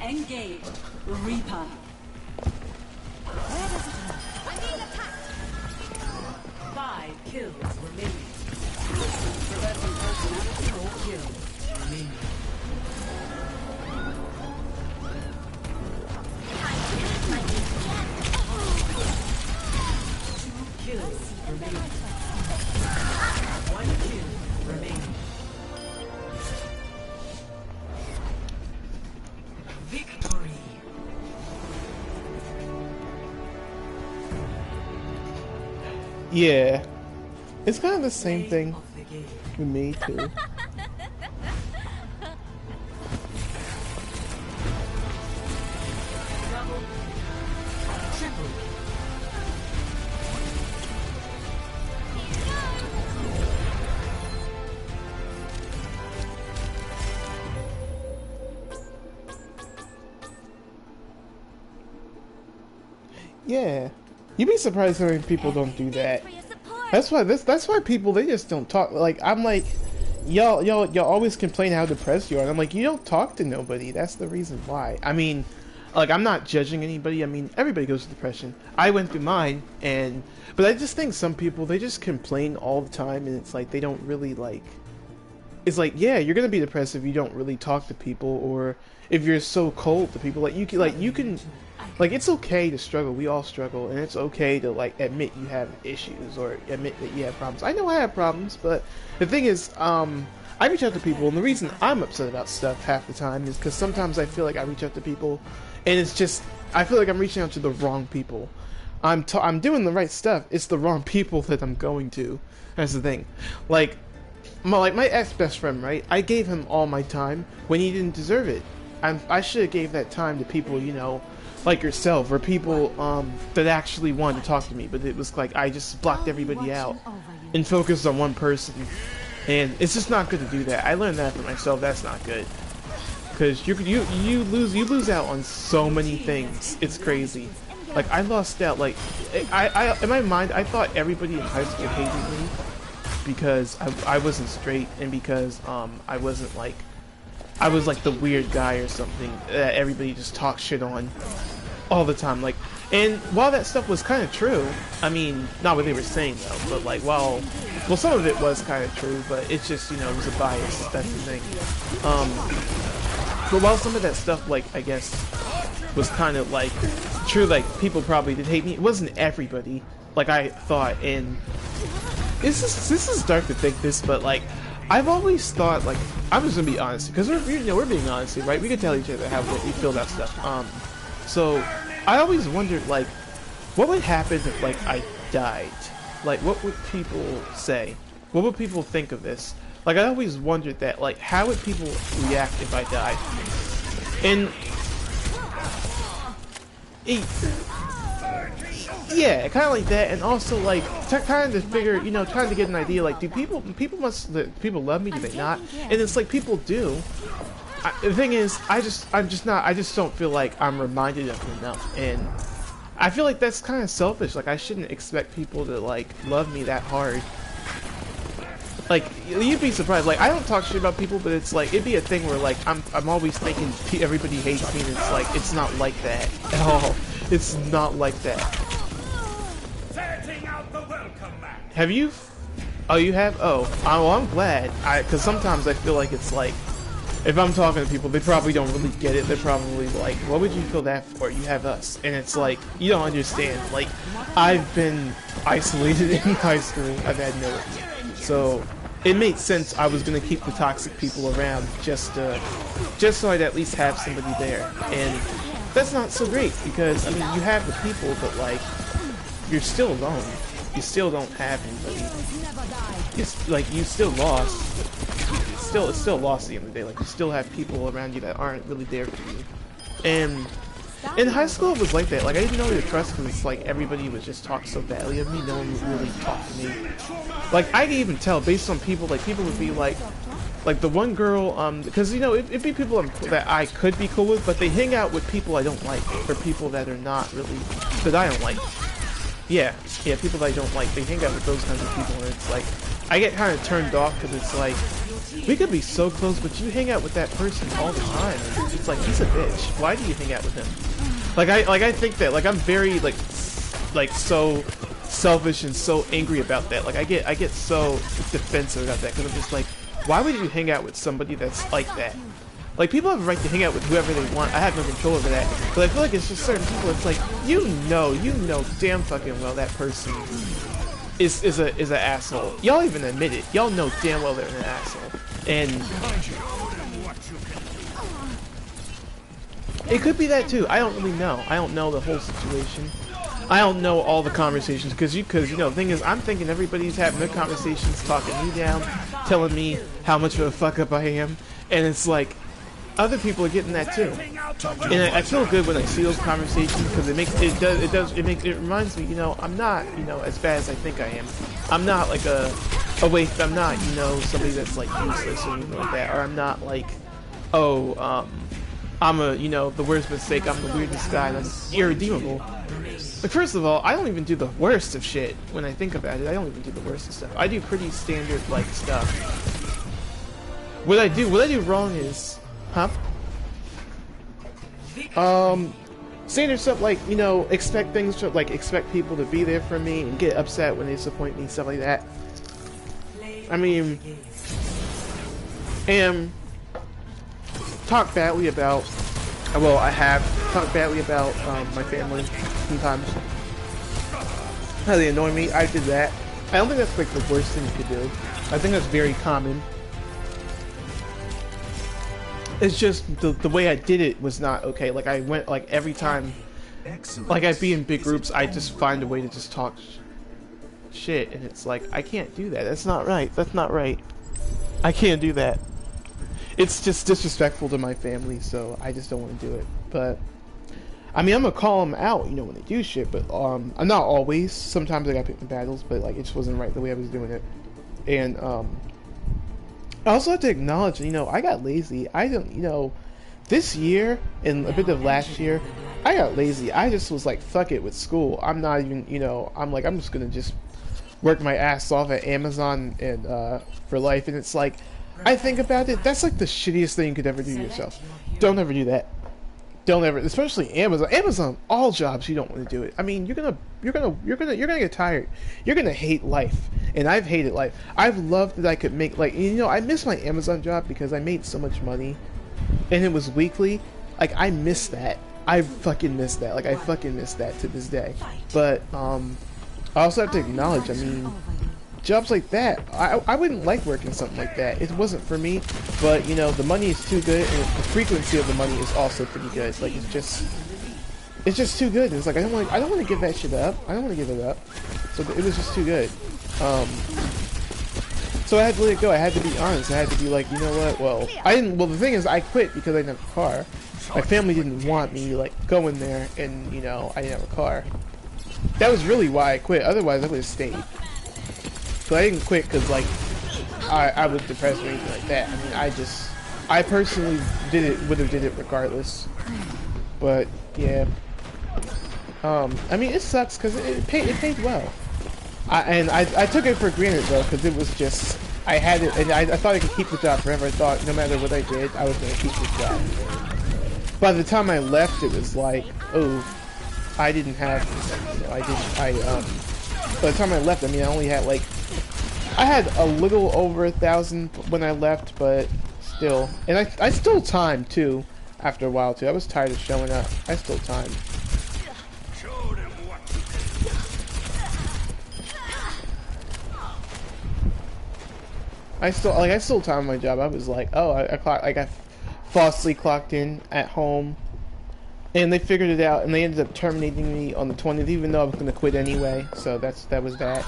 Engage. Reaper. 5 kills remaining. Preventing personal 4 kills remaining. Kills remaining. 1 kill remaining. Victory. Yeah, it's kind of the same thing Of the game. with me too. Double. Triple. Yeah, you'd be surprised how many people don't do that. That's why people they just don't talk. Like I'm like, y'all always complain how depressed you are. And I'm like, you don't talk to nobody. That's the reason why. I mean, like I'm not judging anybody. I mean, everybody goes through depression. I went through mine, but I just think some people they just complain all the time, and it's like they don't really like. It's like yeah, you're gonna be depressed if you don't really talk to people, or if you're so cold to people. Like you can. Like, it's okay to struggle. We all struggle. And it's okay to, like, admit you have issues or admit that you have problems. I know I have problems, but the thing is, I reach out to people, and the reason I'm upset about stuff half the time is because sometimes I feel like I reach out to people, and it's just, I feel like I'm reaching out to the wrong people. I'm doing the right stuff. It's the wrong people that I'm going to. That's the thing. Like my ex-best friend, right? I gave him all my time when he didn't deserve it. I should have gave that time to people, you know, like yourself, or people that actually wanted to talk to me, but it was like I just blocked everybody out and focused on one person, and it's just not good to do that. I learned that for myself. That's not good, because you lose out on so many things. It's crazy. Like I lost out. Like I in my mind, I thought everybody in high school hated me because I wasn't straight, and because I wasn't like. I was like the weird guy or something that everybody just talks shit on all the time. Like, and while that stuff was kind of true, I mean, not what they were saying though, but like, well, some of it was kind of true, but it's just, you know, it was a bias. That's the thing. But while some of that stuff, like, I guess, was kind of like true, like people probably did hate me. It wasn't everybody, like I thought, and this is dark to think this, but like. I've always thought, like, I'm just gonna be honest, because we're being honest here, right? We can tell each other how we feel about stuff. So I always wondered, like, what would happen if, like, I died? Like, what would people say? What would people think of this? Like, I always wondered that, like, how would people react if I died? And yeah, kind of like that, and also like kind of to figure, you know, trying to get an idea, like, do people people love me? Do they not? And it's like people do. The thing is, I just don't feel like I'm reminded of it enough, and I feel like that's kind of selfish. Like, I shouldn't expect people to like love me that hard. Like, you'd be surprised. Like, I don't talk shit about people, but it's like it'd be a thing where like I'm always thinking everybody hates me, and it's like it's not like that at all. It's not like that. Setting out the welcome mat. Have you? Oh, you have? Oh, well, I'm glad. Because sometimes I feel like it's like, if I'm talking to people, they probably don't really get it. They're probably like, what would you feel that for? You have us. And it's like, you don't understand. Like, I've been isolated in high school. I've had no one. So, it made sense I was going to keep the toxic people around just so I'd at least have somebody there. And that's not so great because, I mean, you have the people, but like, you're still alone. You still don't have anybody. It's like, you still lost. It's still lost at the end of the day. Like, you still have people around you that aren't really there for you. And in high school it was like that. Like, I didn't know who to trust because it's like everybody would just talk so badly of me. No one would really talk to me. Like, I can even tell based on people. Like, people would be like the one girl, because you know it'd be people that I could be cool with, but they hang out with people I don't like, or people that are not really that I don't like. Yeah, people that I don't like. They hang out with those kinds of people, and it's like I get kind of turned off because it's like, we could be so close, but you hang out with that person all the time. And it's like, he's a bitch. Why do you hang out with him? Like I think that, like, I'm very like so selfish and so angry about that. Like I get so defensive about that because I'm just like, why would you hang out with somebody that's like that? Like, people have a right to hang out with whoever they want. I have no control over that. But I feel like it's just certain people. It's like, you know damn fucking well that person is an asshole. Y'all even admit it. Y'all know damn well they're an asshole. And it could be that too. I don't really know. I don't know the whole situation. I don't know all the conversations because you know, the thing is, I'm thinking everybody's having their conversations, talking me down, telling me how much of a fuck up I am, and it's like, other people are getting that too. And I feel good when I see those conversations because it reminds me, you know, I'm not, you know, as bad as I think I am. I'm not like I'm not, you know, somebody that's like useless or anything like that, or I'm not like, I'm you know, the worst mistake, I'm the weirdest guy, that's irredeemable. Like, first of all, I don't even do the worst of shit when I think about it. I don't even do the worst of stuff. I do pretty standard like stuff. What I do wrong is, standard stuff like, you know, expect people to be there for me and get upset when they disappoint me, stuff like that. I mean, and talk badly about, well, I have talked badly about my family sometimes. How they annoy me. I did that. I don't think that's like the worst thing you could do. I think that's very common. It's just the way I did it was not okay. Like, I went, like, every time, like, I'd be in big groups, I just find a way to just talk shit, and it's like, I can't do that. That's not right. That's not right. I can't do that. It's just disrespectful to my family, so I just don't want to do it. But I mean, I'm gonna call them out, you know, when they do shit. But I'm not always. Sometimes I gotta pick my battles, but like, it just wasn't right the way I was doing it. And I also have to acknowledge, you know, I got lazy. I don't, you know, this year and a bit of last year, I got lazy. I just was like, fuck it with school. I'm not even, you know, I'm like, I'm just gonna just work my ass off at Amazon and for life. And it's like, I think about it, that's like the shittiest thing you could ever do to yourself. Don't ever do that. Don't ever, especially Amazon. Amazon, all jobs, you don't want to do it. I mean, you're gonna get tired. You're gonna hate life, and I've hated life. I've loved that I could make, like, you know, I miss my Amazon job because I made so much money, and it was weekly. Like, I miss that. I fucking miss that. Like, I fucking miss that to this day. But I also have to acknowledge, I mean, jobs like that, I wouldn't like working something like that. It wasn't for me, but, you know, the money is too good, and the frequency of the money is also pretty good. Like, it's just too good. It's like, I don't want to give that shit up. I don't want to give it up. So it was just too good. So I had to let it go. I had to be honest. I had to be like, you know what? Well, the thing is, I quit because I didn't have a car. my family didn't want me like going there, and you know I didn't have a car. That was really why I quit. Otherwise, I would have stayed. So I didn't quit because like I was depressed or anything like that. I mean, I personally would have did it regardless. But yeah, I mean it sucks because it paid well. I took it for granted though, because it was just I had it, and I thought I could keep the job forever. I thought no matter what I did, I was gonna keep this job. By the time I left, it was like, oh, I didn't have, you know, by the time I left, I mean, I only had like, I had a little over 1,000 when I left, but still, and I still timed too. After a while too, I was tired of showing up. I still timed. I still timed my job. I was like, oh, I falsely clocked in at home, and they figured it out, and they ended up terminating me on the 20th, even though I was gonna quit anyway. So that was that.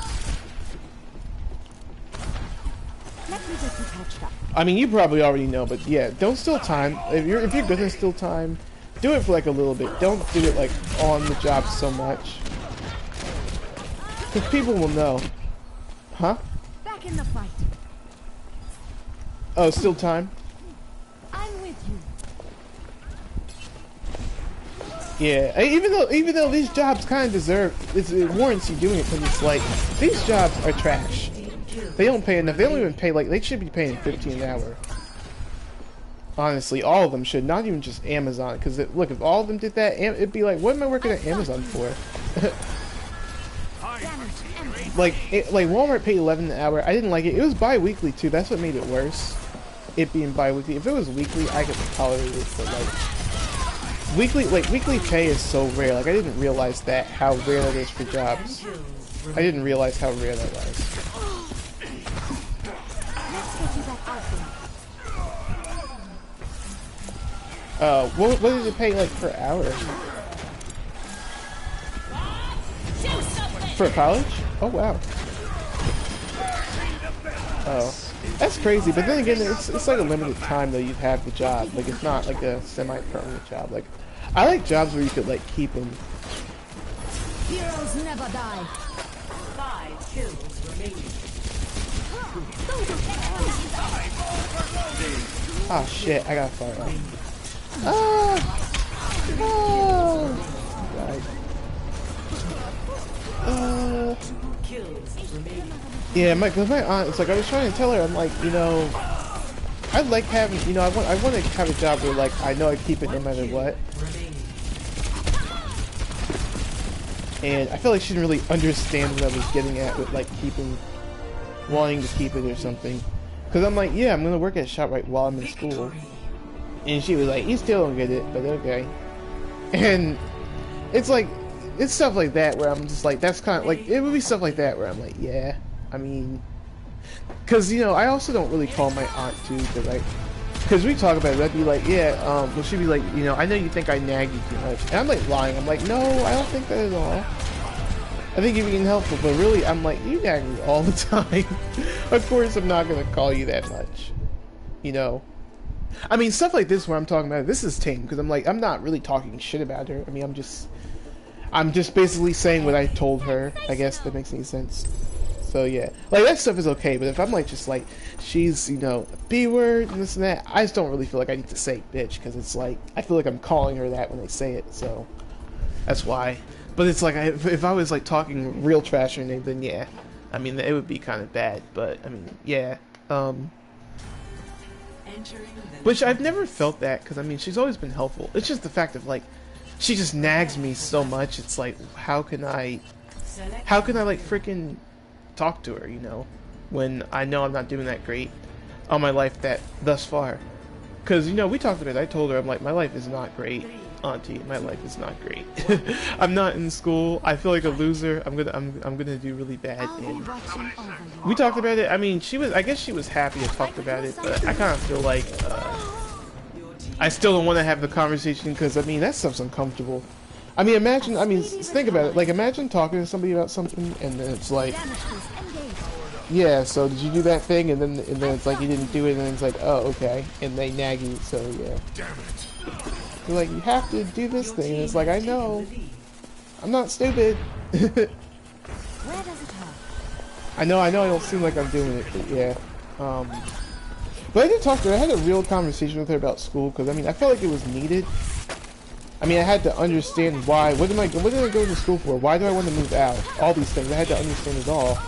Let me get you patched up. I mean, you probably already know, but yeah, don't steal time. If you're gonna steal time, do it for like a little bit. Don't do it like on the job so much, because people will know. Huh? Back in the fight. Oh, steal time. I'm with you. Yeah, even though these jobs kind of deserve, it warrants you doing it, because it's like these jobs are trash. They don't pay enough. They don't even pay, like, they should be paying $15 an hour. Honestly, all of them should. Not even just Amazon. Because, look, if all of them did that, it'd be like, what am I working at Amazon for? like Walmart paid $11 an hour. I didn't like it. It was bi-weekly, too. That's what made it worse. It being bi-weekly. If it was weekly, I could tolerate it. But, like, weekly pay is so rare. Like, I didn't realize that, how rare that is for jobs. I didn't realize how rare that was. What did it pay like per hour? For college? Oh wow. Oh, that's crazy. But then again, it's like a limited time though. You have the job. Like it's not like a semi-permanent job. Like I like jobs where you could like keep them. Heroes never die. 5 kills remaining. Ah shit! I got fired up. Oh! Right. Kills remaining. Yeah, my aunt, it's like I was trying to tell her, I'm like, you know, I like having, you know, I want to have a job where like I know I keep it no matter what. And I feel like she didn't really understand what I was getting at with like wanting to keep it or something. Cause I'm like, yeah, I'm gonna work at ShopRite while I'm in school. And she was like, you still don't get it, but okay. And it's like, it's stuff like that where I'm just like, that's kind of like, it would be stuff like that where I'm like, yeah, I mean, cause you know, I also don't really call my aunt too, cause we talk about it, I'd be like, yeah, well she'd be like, you know, I know you think I nag you too much. And I'm like lying, I'm like, no, I don't think that at all. I think you're being helpful, but really, I'm like, you nag me all the time. Of course, I'm not gonna call you that much, you know. I mean, stuff like this where I'm talking about, this is tame, because I'm like, I'm not really talking shit about her. I mean, I'm just basically saying what I told her. I guess that makes any sense. So yeah, like that stuff is okay, but if I'm like just like she's, you know, B word and this and that, I just don't really feel like I need to say bitch, because it's like I feel like I'm calling her that when I say it, so that's why. But it's like if I was like talking real trash or anything, then yeah, I mean it would be kind of bad. But I mean, yeah, which I've never felt that, because I mean she's always been helpful. It's just the fact of like she just nags me so much. It's like how can I like freaking talk to her, you know, when I know I'm not doing that great on my life thus far. Because you know, we talked about it. I told her, I'm like, my life is not great, auntie. My life is not great. I'm not in school. I feel like a loser. I'm gonna do really bad. And we talked about it. I mean, I guess she was happy I talked about it, but I kind of feel like I still don't want to have the conversation, because I mean that stuff's uncomfortable. I mean, think about it. Like, imagine talking to somebody about something, and then it's like, yeah, so did you do that thing? And then it's like you didn't do it, and then it's like, oh, okay, and they nag you. So yeah. They're like, you have to do this Your thing. And team it's like, I has taken know. the lead. I'm not stupid. Where does it hurt? I know I don't seem like I'm doing it, but yeah. But I did talk to her. I had a real conversation with her about school, because, I mean, I felt like it was needed. I mean, I had to understand why. What did I go to school for? Why do I want to move out? All these things. I had to understand it all.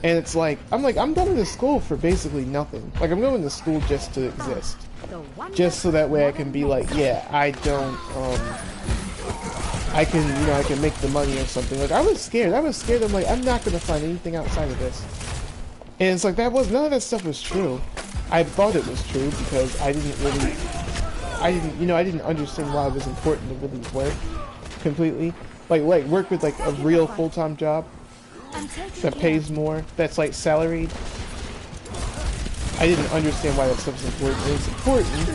And it's like, I'm going to school for basically nothing. Like, I'm going to school just to exist. The one Just so that way I can be like, yeah, I don't, I can, you know, I can make the money or something. Like, I was scared. I'm like, I'm not going to find anything outside of this. And it's like, none of that stuff was true. I thought it was true because I didn't understand why it was important to really work completely. Like work with like a real full-time job I'm taking that care. pays more, that's like salaried. I didn't understand why that stuff was important. It's important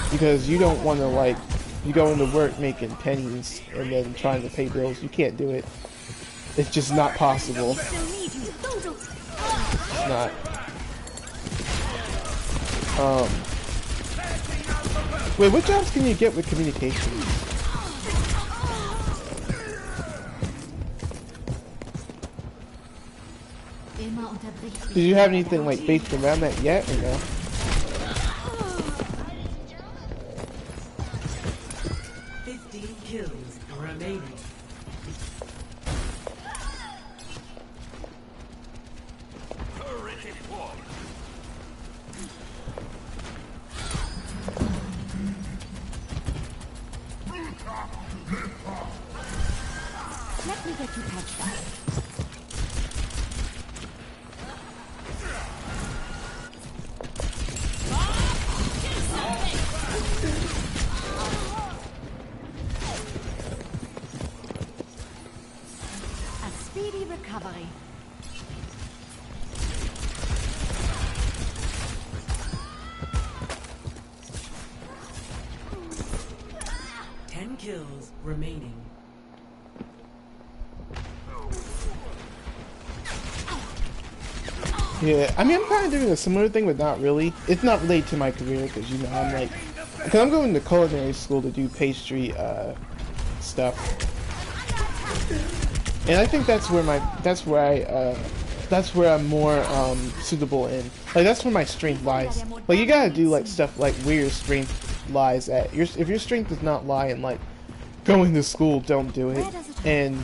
because you don't want to like, you go into work making pennies and then trying to pay bills. You can't do it. It's just not possible. Still need you. Don't. It's not. Wait, what jobs can you get with communications? Immer unterbricht mich. Did you have anything like based around that yet or no? 15 kills remaining. Let me get you patched up. A speedy recovery. Ten kills remaining. Yeah, I mean, I'm kind of doing a similar thing, but not really. It's not related to my career, because, you know, I'm like... Because I'm going to culinary school to do pastry, stuff. And I think that's where I'm more, suitable in. Like, that's where my strength lies. Like, you gotta do, like, stuff, like, where your strength lies at. If your strength does not lie in, like, going to school, don't do it. And...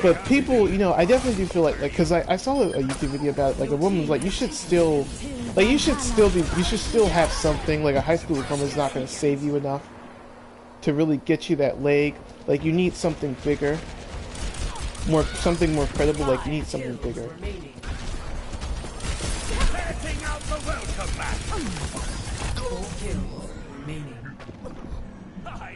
But people, you know, I definitely do feel like, because I saw a YouTube video about it, like a woman was like, you should still have something, like a high school diploma is not going to save you enough to really get you that leg. Like, you need something bigger, something more credible, like you need something bigger. Remaining. Setting out the welcome mat. 4 kills remaining. I'm overloaded.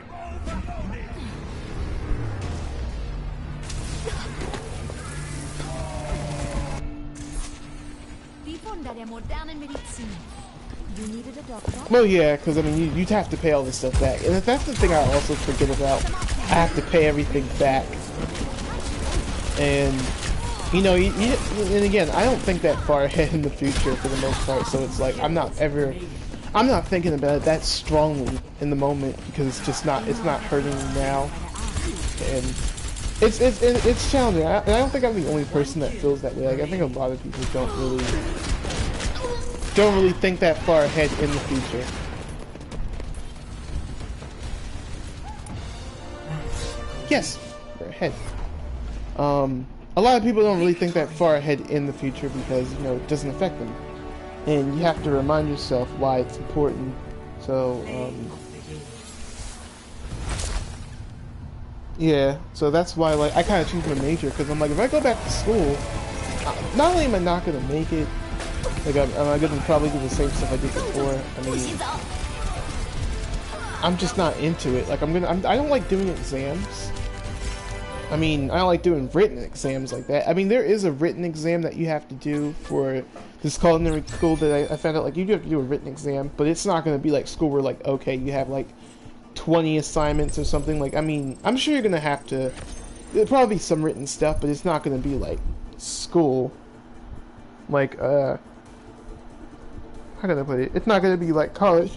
Die Wunder der modernen Medizin. You needed a doctor? Well, yeah, because I mean, you'd have to pay all this stuff back, and that's the thing I also forget about. I have to pay everything back, and you know, and again, I don't think that far ahead in the future for the most part. So it's like I'm not thinking about it that strongly in the moment because it's not hurting me now, and it's challenging. And I don't think I'm the only person that feels that way. Like I think a lot of people don't really think that far ahead in the future. Yes, we're ahead. A lot of people don't really think that far ahead in the future because, you know, it doesn't affect them. And you have to remind yourself why it's important. So, yeah, so that's why, like, I kind of choose my major because I'm like, if I go back to school, not only am I not going to make it, like, I'm going to probably do the same stuff I did before. I mean, I'm just not into it. Like, I don't like doing exams. I mean, I don't like doing written exams like that. I mean, there is a written exam that you have to do for this culinary school that I found out, like, you do have to do a written exam, but it's not going to be like school where, like, okay, you have, like, 20 assignments or something. Like, I mean, I'm sure you're going to have to, there'll probably be some written stuff, but it's not going to be like school. Like, how can I put it? It's not going to be like college.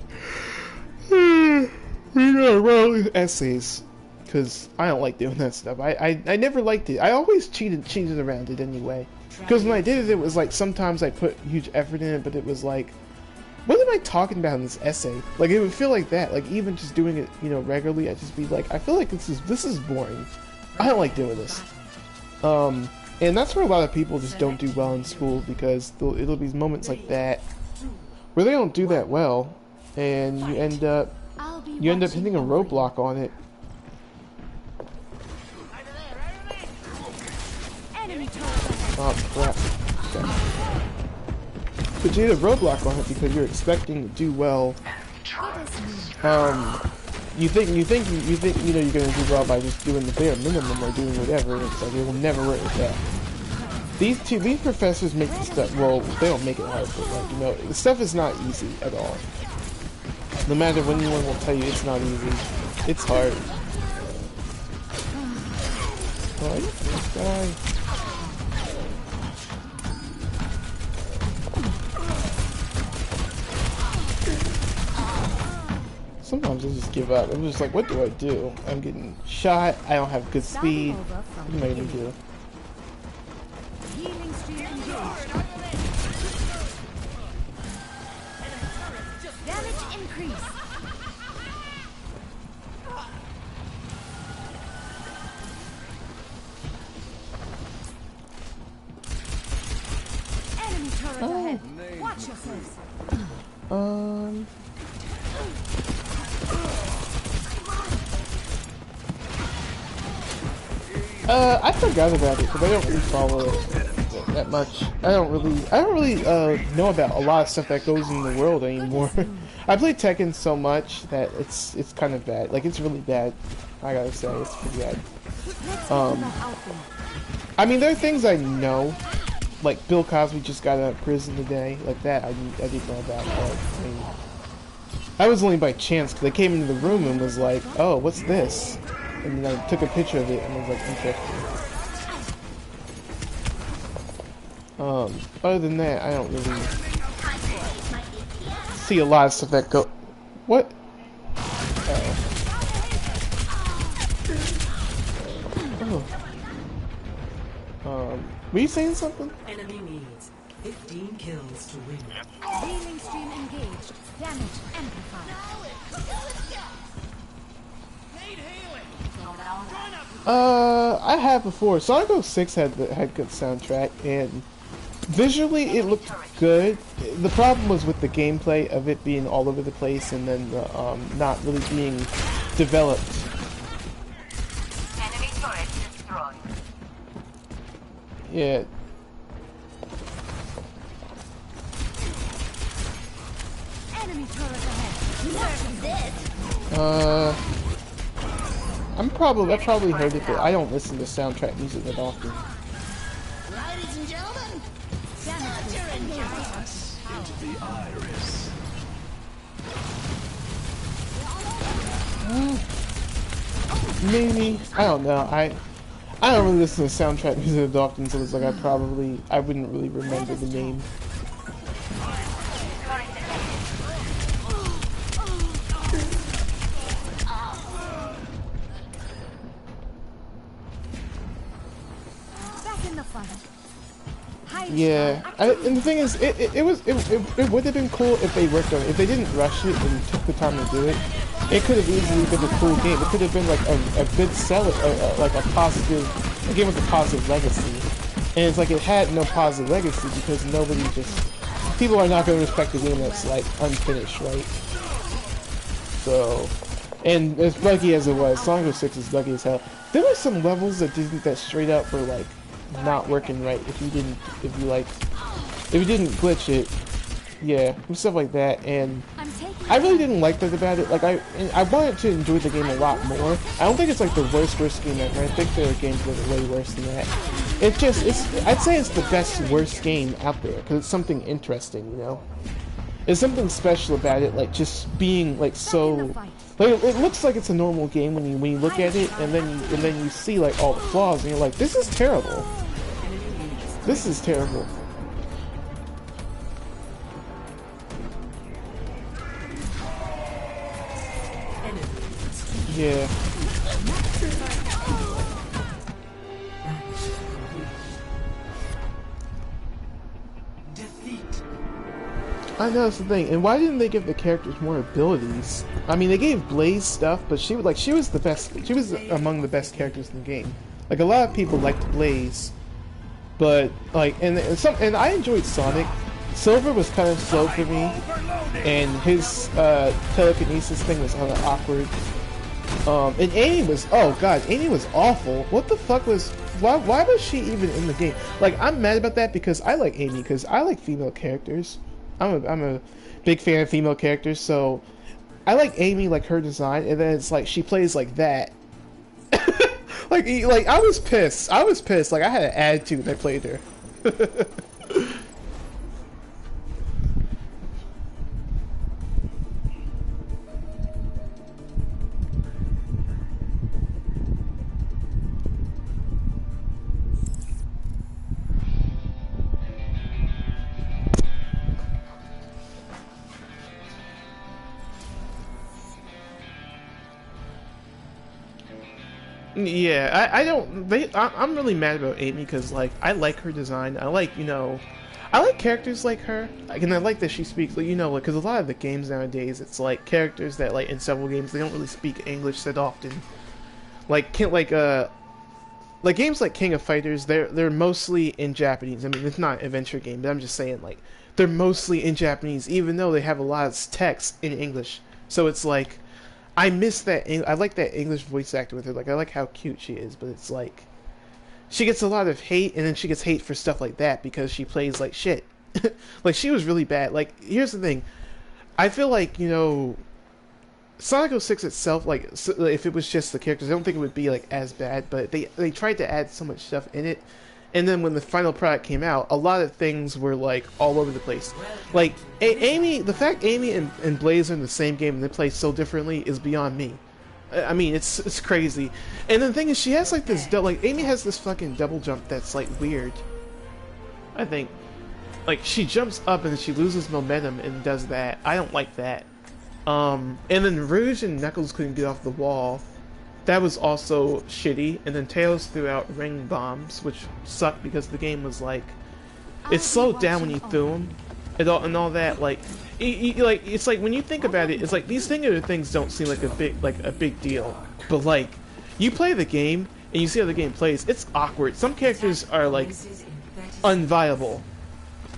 We gotta write essays, because I don't like doing that stuff. I never liked it. I always cheated around it anyway. Because when I did it, it was like sometimes I put huge effort in it, but it was like, what am I talking about in this essay? Like, it would feel like that. Like, even just doing it, you know, regularly, I'd just be like, I feel like this is boring. I don't like doing this. And that's where a lot of people just don't do well in school, because it'll be moments like that where they don't do that well, and you end up hitting a roadblock on it. Oh crap. Okay. But you hit a roadblock on it because you're expecting to do well. You think you know you're gonna do well by just doing the bare minimum or doing whatever, and it's like it will never work with that. These professors make the stuff, well, they don't make it hard, but like, you know, the stuff is not easy at all. No matter when anyone will tell you it's not easy, it's hard. Like this guy. Sometimes I just give up. I'm just like, what do I do? I'm getting shot. I don't have good speed. What am I gonna do? Healing stream engaged. Damage increase. Enemy turret ahead. Watch yourselves. I forgot about it because I don't really follow it that much. I don't really know about a lot of stuff that goes in the world anymore. I play Tekken so much that it's kind of bad. Like, it's really bad. I gotta say, it's pretty bad. I mean, there are things I know, like Bill Cosby just got out of prison today, like that. I didn't know about. I mean, I was only by chance because I came into the room and was like, "Oh, what's this?" And then I took a picture of it and was like, interesting. Other than that, I don't really see a lot of stuff that go. What? Were you saying something? Enemy needs 15 kills to win. Healing stream engaged. Damage amplified. I have before. Sonic 06 had good soundtrack, and visually it looked good. The problem was with the gameplay of it being all over the place, and then not really being developed. Enemy turret destroyed. Yeah. Enemy turret ahead. This. I probably heard it, but I don't listen to soundtrack music that often. Ladies and gentlemen, Into the iris. Maybe, I don't know. I don't really listen to soundtrack music that often, so it's like I wouldn't really remember the name. Back in the fight. Yeah, and the thing is, it would have been cool if they worked on it. If they didn't rush it and took the time to do it, it could have easily been a cool game. It could have been like a good seller, like a game with a positive legacy. And it's like it had no positive legacy because people are not going to respect a game that's like unfinished, right? So, and as buggy as it was, Sonic 06 is buggy as hell. There were some levels that straight up were like not working right if you didn't glitch it, yeah, and stuff like that. And I really didn't like that about it. Like I wanted to enjoy the game a lot more. I don't think it's like the worst game ever. I think there are games that are way worse than that. I'd say it's the best worst game out there because it's something interesting, you know. There's something special about it, like just being like so. Like, it looks like it's a normal game when you look at it, and then you see like all the flaws, and you're like, this is terrible. This is terrible. Enemy Yeah. Defeat. I know that's the thing. And why didn't they give the characters more abilities? I mean, they gave Blaze stuff, but she was the best. She was among the best characters in the game. Like a lot of people liked Blaze, but like and I enjoyed Sonic. Silver was kind of slow for me, and his telekinesis thing was kind of awkward. And Amy was, oh god, Amy was awful. What the fuck was, why was she even in the game? Like, I'm mad about that because I like Amy, because I like female characters. I'm a big fan of female characters, so I like Amy, like her design, and then it's like she plays like that. like I was pissed. Like I had an attitude when I played her. Yeah, I don't. I'm really mad about Amy because like I like her design. I like I like characters like her, and I like that she speaks. Like, because a lot of the games nowadays, it's like characters that like in several games they don't really speak English that often. Like games like King of Fighters, they're mostly in Japanese. I mean, it's not an adventure game, but I'm just saying like they're mostly in Japanese, even though they have a lot of text in English. So it's like. I miss that. I like that English voice actor with her. Like, I like how cute she is, but it's like she gets a lot of hate, and then she gets hate for stuff like that because she plays like shit. Like, she was really bad. Like, here's the thing. I feel like Sonic 06 itself, like, if it was just the characters, I don't think it would be like as bad. But they tried to add so much stuff in it. And then when the final product came out, a lot of things were like all over the place. Like the fact Amy and Blaze are in the same game and they play so differently is beyond me. I mean, it's crazy. And the thing is, she has like this Amy has this fucking double jump that's like weird. I think, like she jumps up and then she loses momentum and does that. I don't like that. And then Rouge and Knuckles couldn't get off the wall. That was also shitty, and then Tails threw out ring bombs, which sucked because the game was like, it slowed down when you threw them, and all that. Like, it's like when you think about it, it's like these things don't seem like a big deal, but like, you play the game and you see how the game plays, it's awkward. Some characters are like unviable,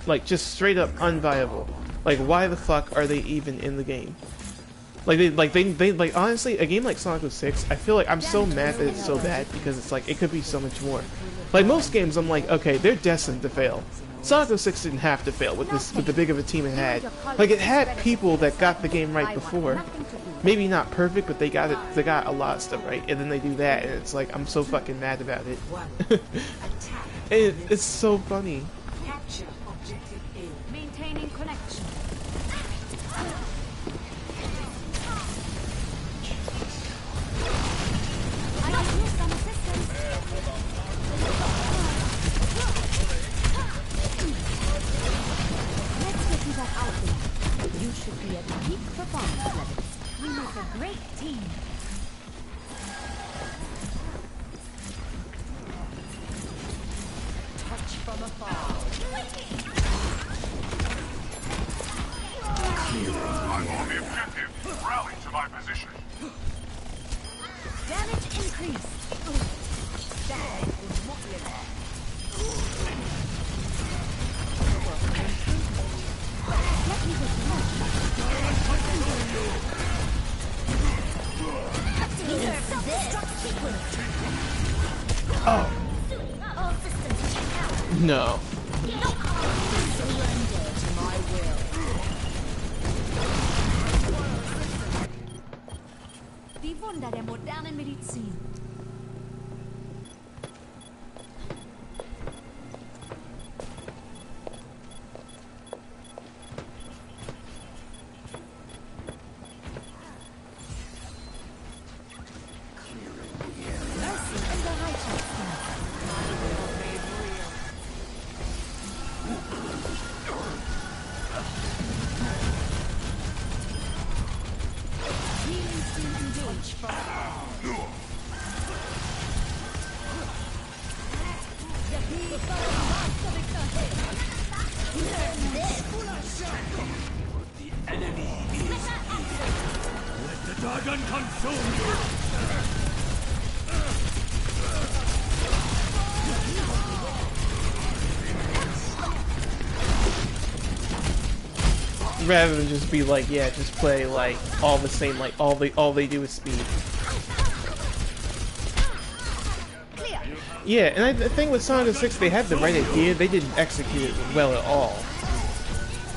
like just straight up unviable. Like, why the fuck are they even in the game? Like honestly, a game like Sonic 06, I feel like I'm so mad that it's so bad because it's like it could be so much more. Like most games, I'm like, okay, they're destined to fail. Sonic 06 didn't have to fail with the big of a team it had. Like it had people that got the game right before. Maybe not perfect, but they got a lot of stuff right, and then they do that, and it's like I'm so fucking mad about it. And it's so funny. Maintaining connection. I can use some assistance. Let's get you back out there. You should be at peak performance levels. We make a great team. Touch from afar. I'm on the objective. Rally to my position. Damage increased. That was what we had. Let me get Oh. all systems check out. No. Surrender to my will. Die Wunder der modernen Medizin. Mercy in Bereitschaftsdienst. Healing stream engaged from Enemy is here. Let the dragon consume you. Rather than just be like, yeah, just play like all the same, like all they do is speed. Yeah, and the thing with Sonic 6, they had the right idea, they didn't execute it well at all.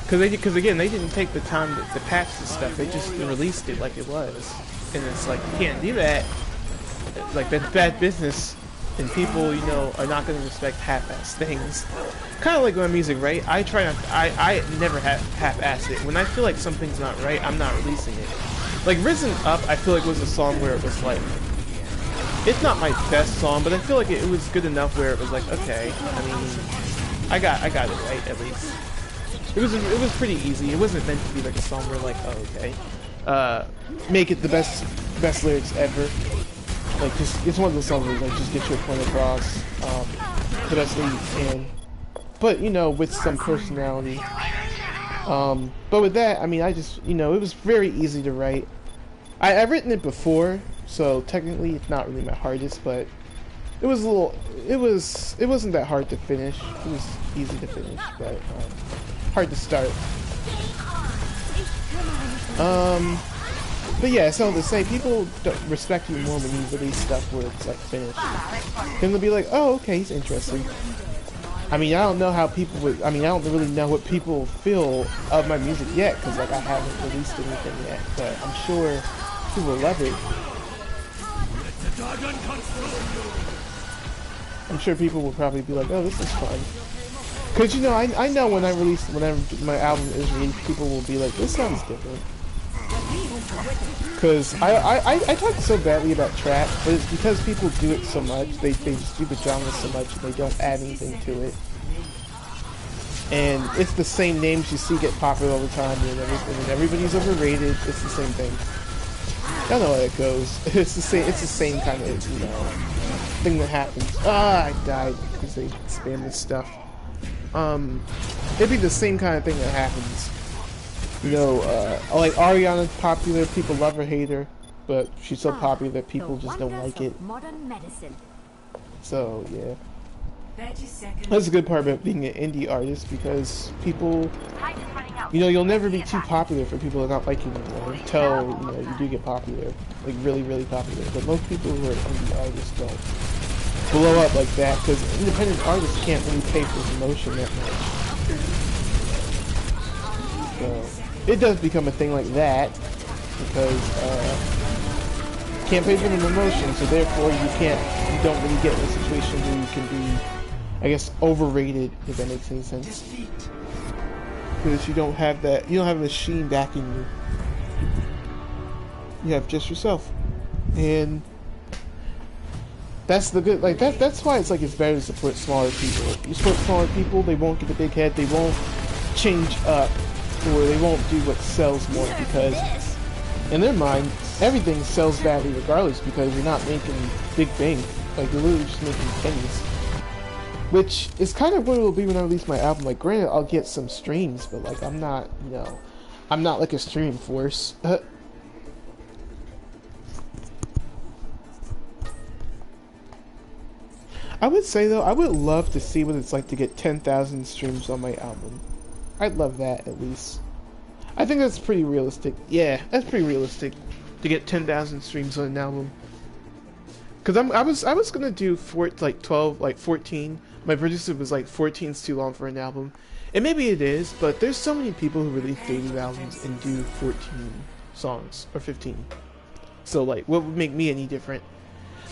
Because again, they didn't take the time to patch this stuff, they just released it like it was. And it's like, you can't do that. Like, that's bad business, and people, you know, are not going to respect half-ass things. Kind of like my music, right? I never half-ass it. When I feel like something's not right, I'm not releasing it. Like, Risen Up, I feel like was a song where it was like, it's not my best song, but I feel like it was good enough where it was like, okay, I mean, I got it right, at least. It was pretty easy. It wasn't meant to be like a song where like, oh, okay, make it the best lyrics ever. Like, just, it's one of those songs where like, just get your point across, the best way you can. But, you know, with some personality. But with that, I mean, I just, you know, it was very easy to write. I've written it before, so technically it's not really my hardest, but it was a little, it wasn't that hard to finish. It was easy to finish, but hard to start. But yeah, so to say, people don't respect you more when you release stuff where it's like finished. Then they'll be like, oh, okay, he's interesting. I mean, I don't know how people would, I mean, I don't really know what people feel of my music yet, because like I haven't released anything yet, but I'm sure people love it. I'm sure people will probably be like, oh, this is fun. Because, you know, I know when whenever my album is released, people will be like, this sounds different. Because I talk so badly about trap, but it's because people do it so much, they just do the genre so much, and they don't add anything to it. And it's the same names you see get popular all the time, and everybody's overrated, it's the same thing. I don't know how it goes. It's the same kind of, you know, thing that happens. Ah, I died because they spam this stuff. It'd be the same kind of thing that happens. You know, like Ariana's popular, people love her, hate her, but she's so popular that people just don't like it. Modern medicine. So yeah, 30 seconds. that's the good part about being an indie artist, because people, you know, you'll never be too popular for people to not like you anymore until, you know, you do get popular, like really, really popular. But most people who are indie artists don't blow up like that, because independent artists can't really pay for promotion that much. So it does become a thing like that, because you can't pay for the promotion, so therefore you don't really get in a situation where you can be, I guess, overrated, if that makes any sense. Because you don't have a machine backing you. You have just yourself. And that's the good, like, that's why it's like it's better to support smaller people. If you support smaller people, they won't get a big head, they won't change up, or they won't do what sells more, because in their mind, everything sells badly regardless, because you're not making big bank. Like, you're literally just making pennies. Which is kind of what it will be when I release my album. Like, granted, I'll get some streams, but like, I'm not, you know, I'm not like a stream force. I would say though, I would love to see what it's like to get 10,000 streams on my album. I'd love that, at least. I think that's pretty realistic. Yeah, that's pretty realistic to get 10,000 streams on an album. Cause I was gonna do 14. My producer was like 14's too long for an album, and maybe it is, but there's so many people who release debut albums and do 14 songs or 15. So like, what would make me any different?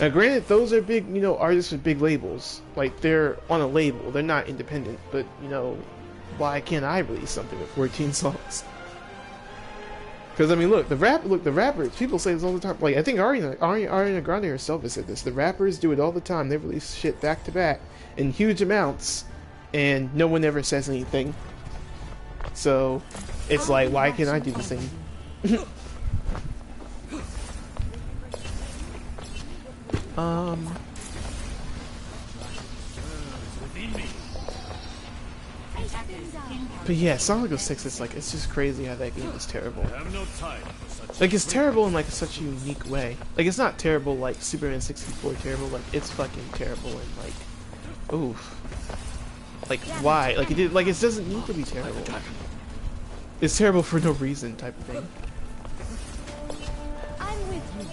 Now, granted, those are big, you know, artists with big labels. Like, they're on a label, they're not independent. But you know, why can't I release something with 14 songs? Because I mean, look, the rappers, people say this all the time. Like, I think Ariana Grande herself has said this. The rappers do it all the time. They release shit back to back in huge amounts, and no one ever says anything. So it's like, why can't I do the same? But yeah, Sonic 06 is like, it's just crazy how that game is terrible. Like, it's terrible in like such a unique way. Like, it's not terrible like Superman 64 terrible, like it's fucking terrible and like, oof. Like, why? Like, it doesn't need to be terrible. It's terrible for no reason type of thing. I'm with you.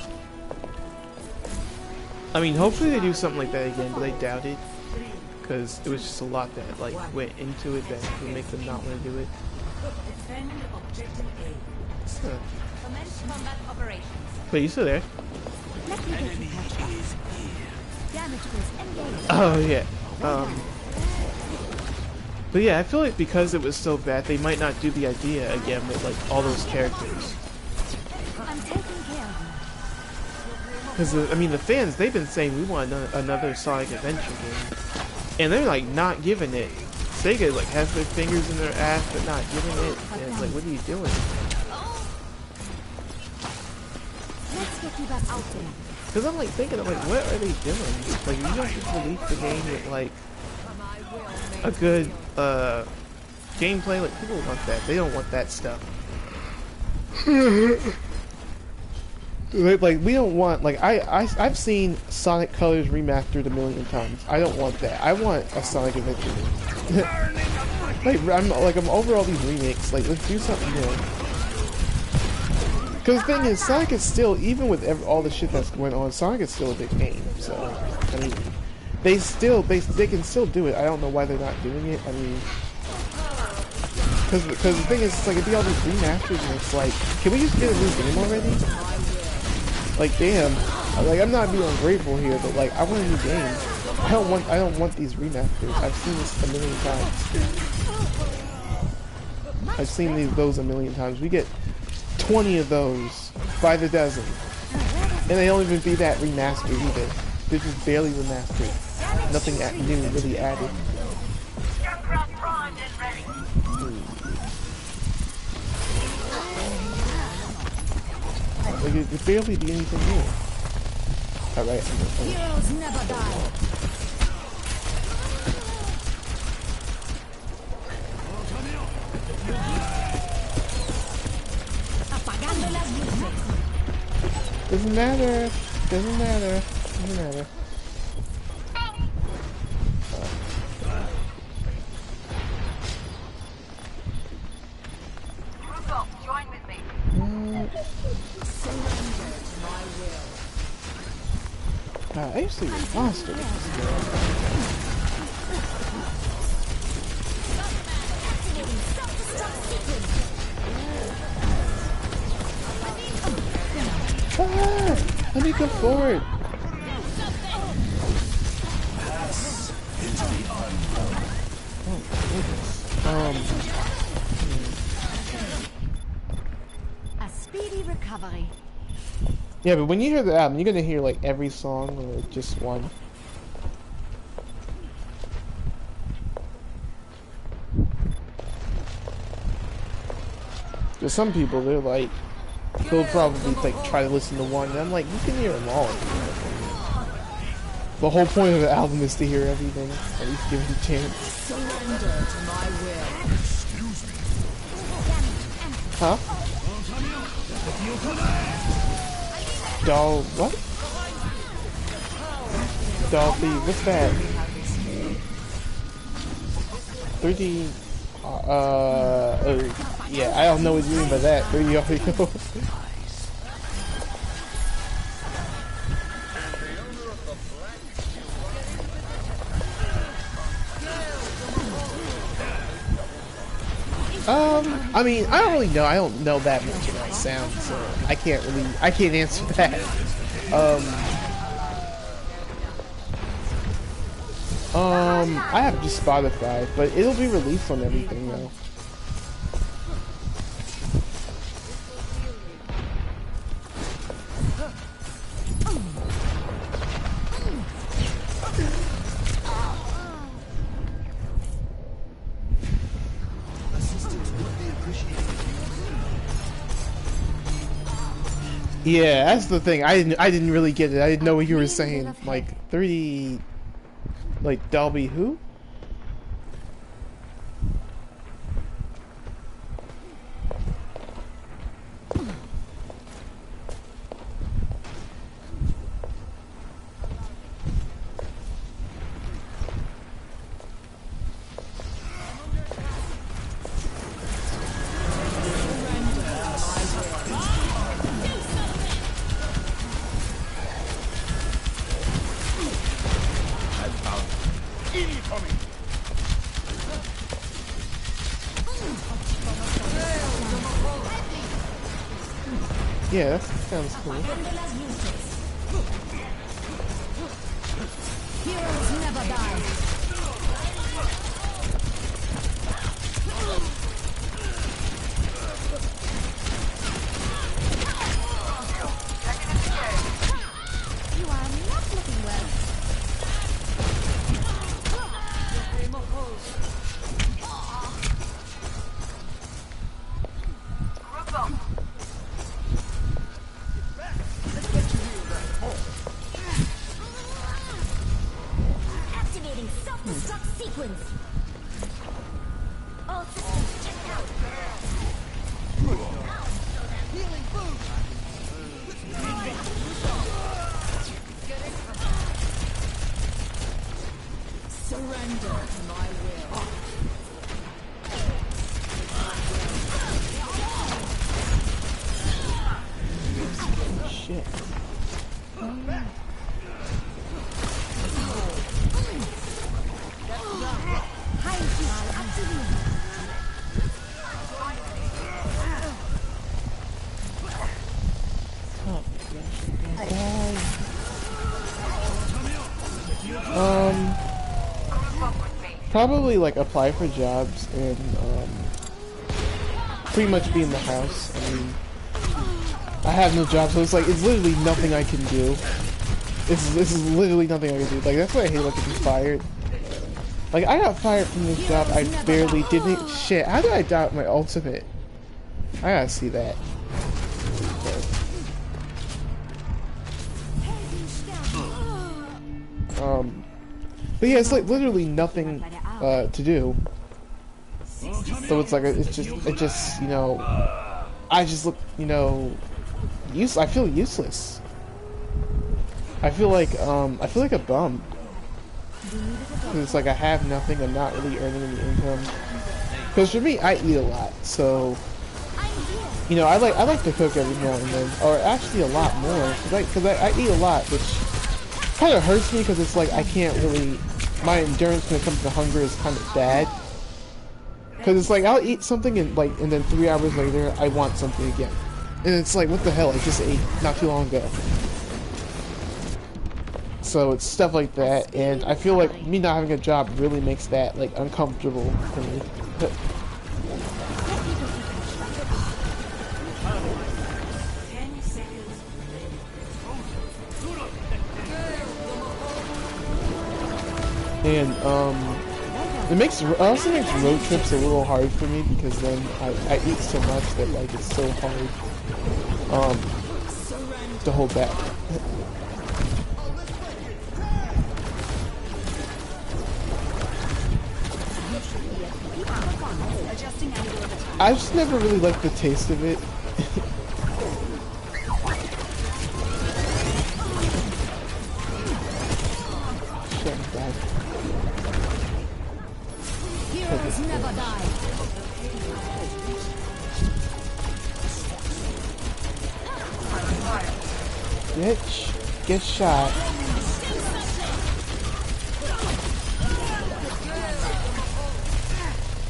I mean, hopefully they do something like that again, but I doubt it. Because it was just a lot that like went into it that would make them not want to do it. Defend objective A. Huh. Commence combat operations. Wait, you still there? Let me get you patched up. Damage was engaged. Oh yeah. But yeah, I feel like because it was so bad, they might not do the idea again with like all those characters. I'm taking care of Because I mean, the fans, they've been saying we want another Sonic Adventure game, and they're like not giving it. Sega like has their fingers in their ass but not giving it, and it's like, what are you doing? you. Let's get you back out there. Because I'm like thinking, I'm like, what are they doing? Like, you don't just release the game with like a good gameplay. Like, people want that. They don't want that stuff. Like, we don't want, like, I've seen Sonic Colors remastered a million times. I don't want that. I want a Sonic Adventure. I'm over all these remakes. Like, let's do something new. Because the thing is, Sonic is still, even with all the shit that's going on, Sonic is still a big game. So, I mean, they can still do it. I don't know why they're not doing it. I mean, because the thing is, it's like, it'd be all these remasters, and it's like, can we just get a new game already? Like, damn. Like, I'm not being ungrateful here, but like, I want a new game. I don't want these remasters. I've seen this a million times. I've seen those a million times. We get 20 of those by the dozen, and they don't even be that remastered either. They're just barely remastered. Nothing new really added. Junkrat primed and ready. Like, it barely be anything new. Alright, Heroes never die. Apagando las luces. doesn't matter. Doesn't matter. Doesn't matter. Rudolph, join with me. I used to be a monster. Ah, let me come forward. Oh, goodness. A speedy recovery. Yeah, but when you hear the album, you're gonna hear like every song or just one. There's some people, they're like, they'll probably like try to listen to one, and I'm like, you can hear them all. The whole point of the album is to hear everything. At least give it a chance. Surrender to my will. Huh? Doll, what? Dolphy, what's that? 3D, yeah, I don't know what you mean by that. 3D audio. I mean, I don't really know. I don't know that much about sound, so I can't answer that. I have just Spotify, but it'll be released on everything though. Yeah, that's the thing. I didn't really get it. I didn't know what you were saying. Like 3D, like Dolby who? Yeah, that sounds cool. Heroes never die. You are not looking well. Activating self-destruct sequence. All systems checked out. Healing food. Surrender to my will. Shit. Heilstrahl aktiviert. Probably like apply for jobs and pretty much be in the house. I mean, I have no job, so it's like it's literally nothing I can do. This is literally nothing I can do. Like that's why I hate like getting fired. Like I got fired from this job. I barely didn't. Shit, how did I doubt my ultimate? I gotta see that. But yeah, it's like literally nothing to do. So it's like it just you know, I just look, you know, I feel useless. I feel like a bum. 'Cause it's like I have nothing. I'm not really earning any income. Because for me, I eat a lot, so you know, I like to cook every now and then, or actually a lot more. Because I eat a lot, which kind of hurts me because it's like I can't really. My endurance when it comes to hunger is kind of bad. Because it's like I'll eat something and then 3 hours later I want something again, and it's like what the hell, I just ate not too long ago. So it's stuff like that, and I feel like me not having a job really makes that like uncomfortable for me. 10 seconds. And it also makes road trips a little hard for me because then I eat so much that like it's so hard to hold back. I just never really liked the taste of it. Shut up. Heroes never die. Bitch, get shot.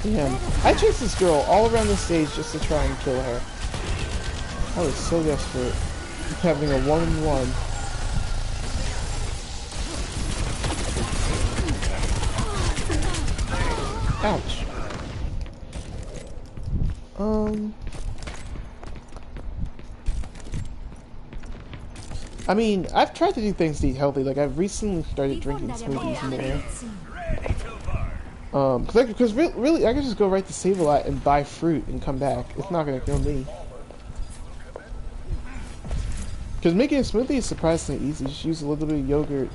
Damn, I chased this girl all around the stage just to try and kill her. I was so desperate. Having a 1-on-1. Ouch. I mean, I've tried to do things to eat healthy. Like, I've recently started drinking smoothies more. Because really, I could just go right to Save-A-Lot and buy fruit and come back. It's not gonna kill me. Because making a smoothie is surprisingly easy. Just use a little bit of yogurt.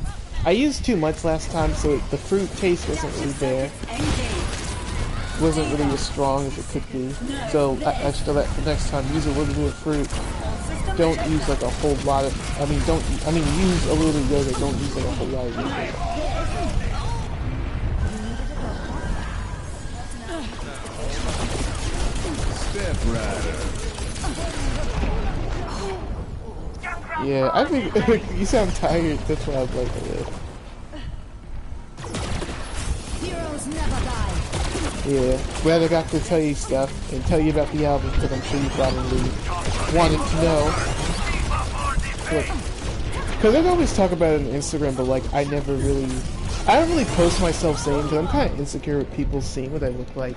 I used too much last time, so the fruit taste wasn't really there. Wasn't really as strong as it could be. So I should do that for next time. Use a little bit of fruit. Don't use like a whole lot of. use a little bit of yogurt. Don't use like a whole lot of yogurt. Yeah, I think you sound tired. That's why I'm like, Yeah, glad I got to tell you stuff and tell you about the album because I'm sure you probably wanted to know. Because I always talk about it on Instagram, but like I don't really post myself saying, because I'm kind of insecure with people seeing what I look like,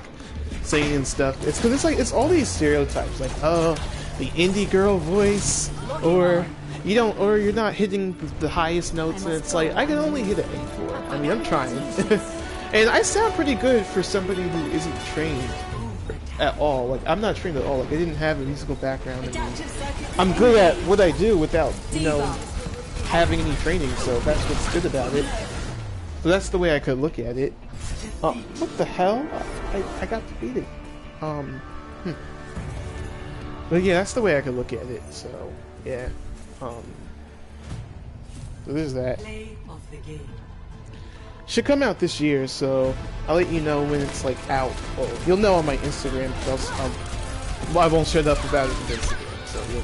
saying and stuff. It's because it's all these stereotypes, like, oh, the indie girl voice, or you're not hitting the highest notes, and it's like, I can only hit an A4. I mean, I'm trying. And I sound pretty good for somebody who isn't trained at all. Like, I'm not trained at all. Like, I didn't have a musical background. I mean, I'm good at what I do without, having any training, so that's what's good about it. So that's the way I could look at it. What the hell? I got defeated. But yeah, that's the way I could look at it, so, yeah. So there's that. Play of the game. Should come out this year, so I'll let you know when it's like out. Well, you'll know on my Instagram, because I won't shut up about it on Instagram, so you'll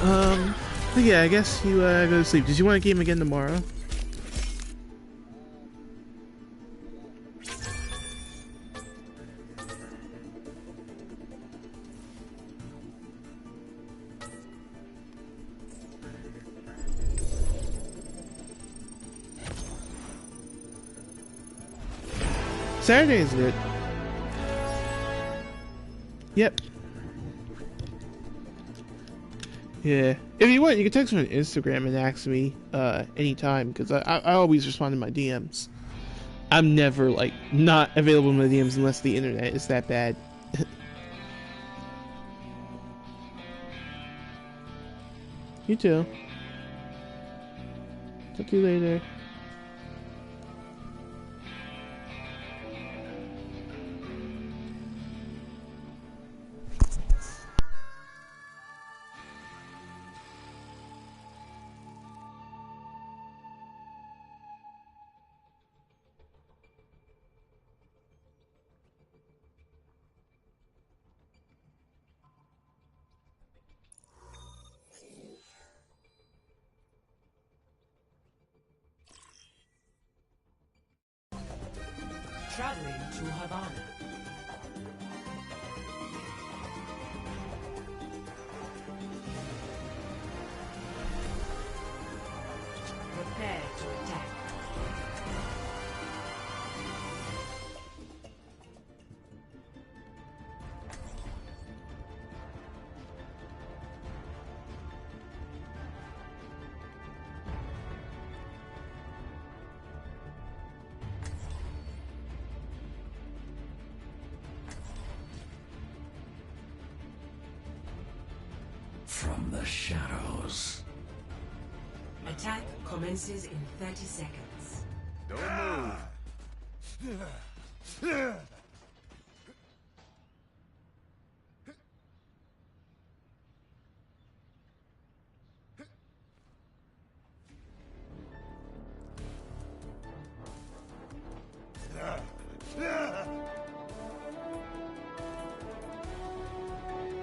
know. But yeah, I guess you go to sleep. Did you want to game again tomorrow? Saturday is good. Yep. Yeah. If you want, you can text me on Instagram and ask me anytime, because I always respond to my DMs. I'm never, like, not available in my DMs unless the internet is that bad. You too. Talk to you later. Traveling to Havana. Prepare to attack. From the shadows. Attack commences in 30 seconds. Don't move.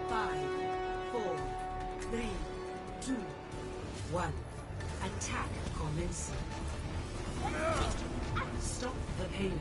5, 4, 3, 2, 1. Attack commencing. Stop the payload.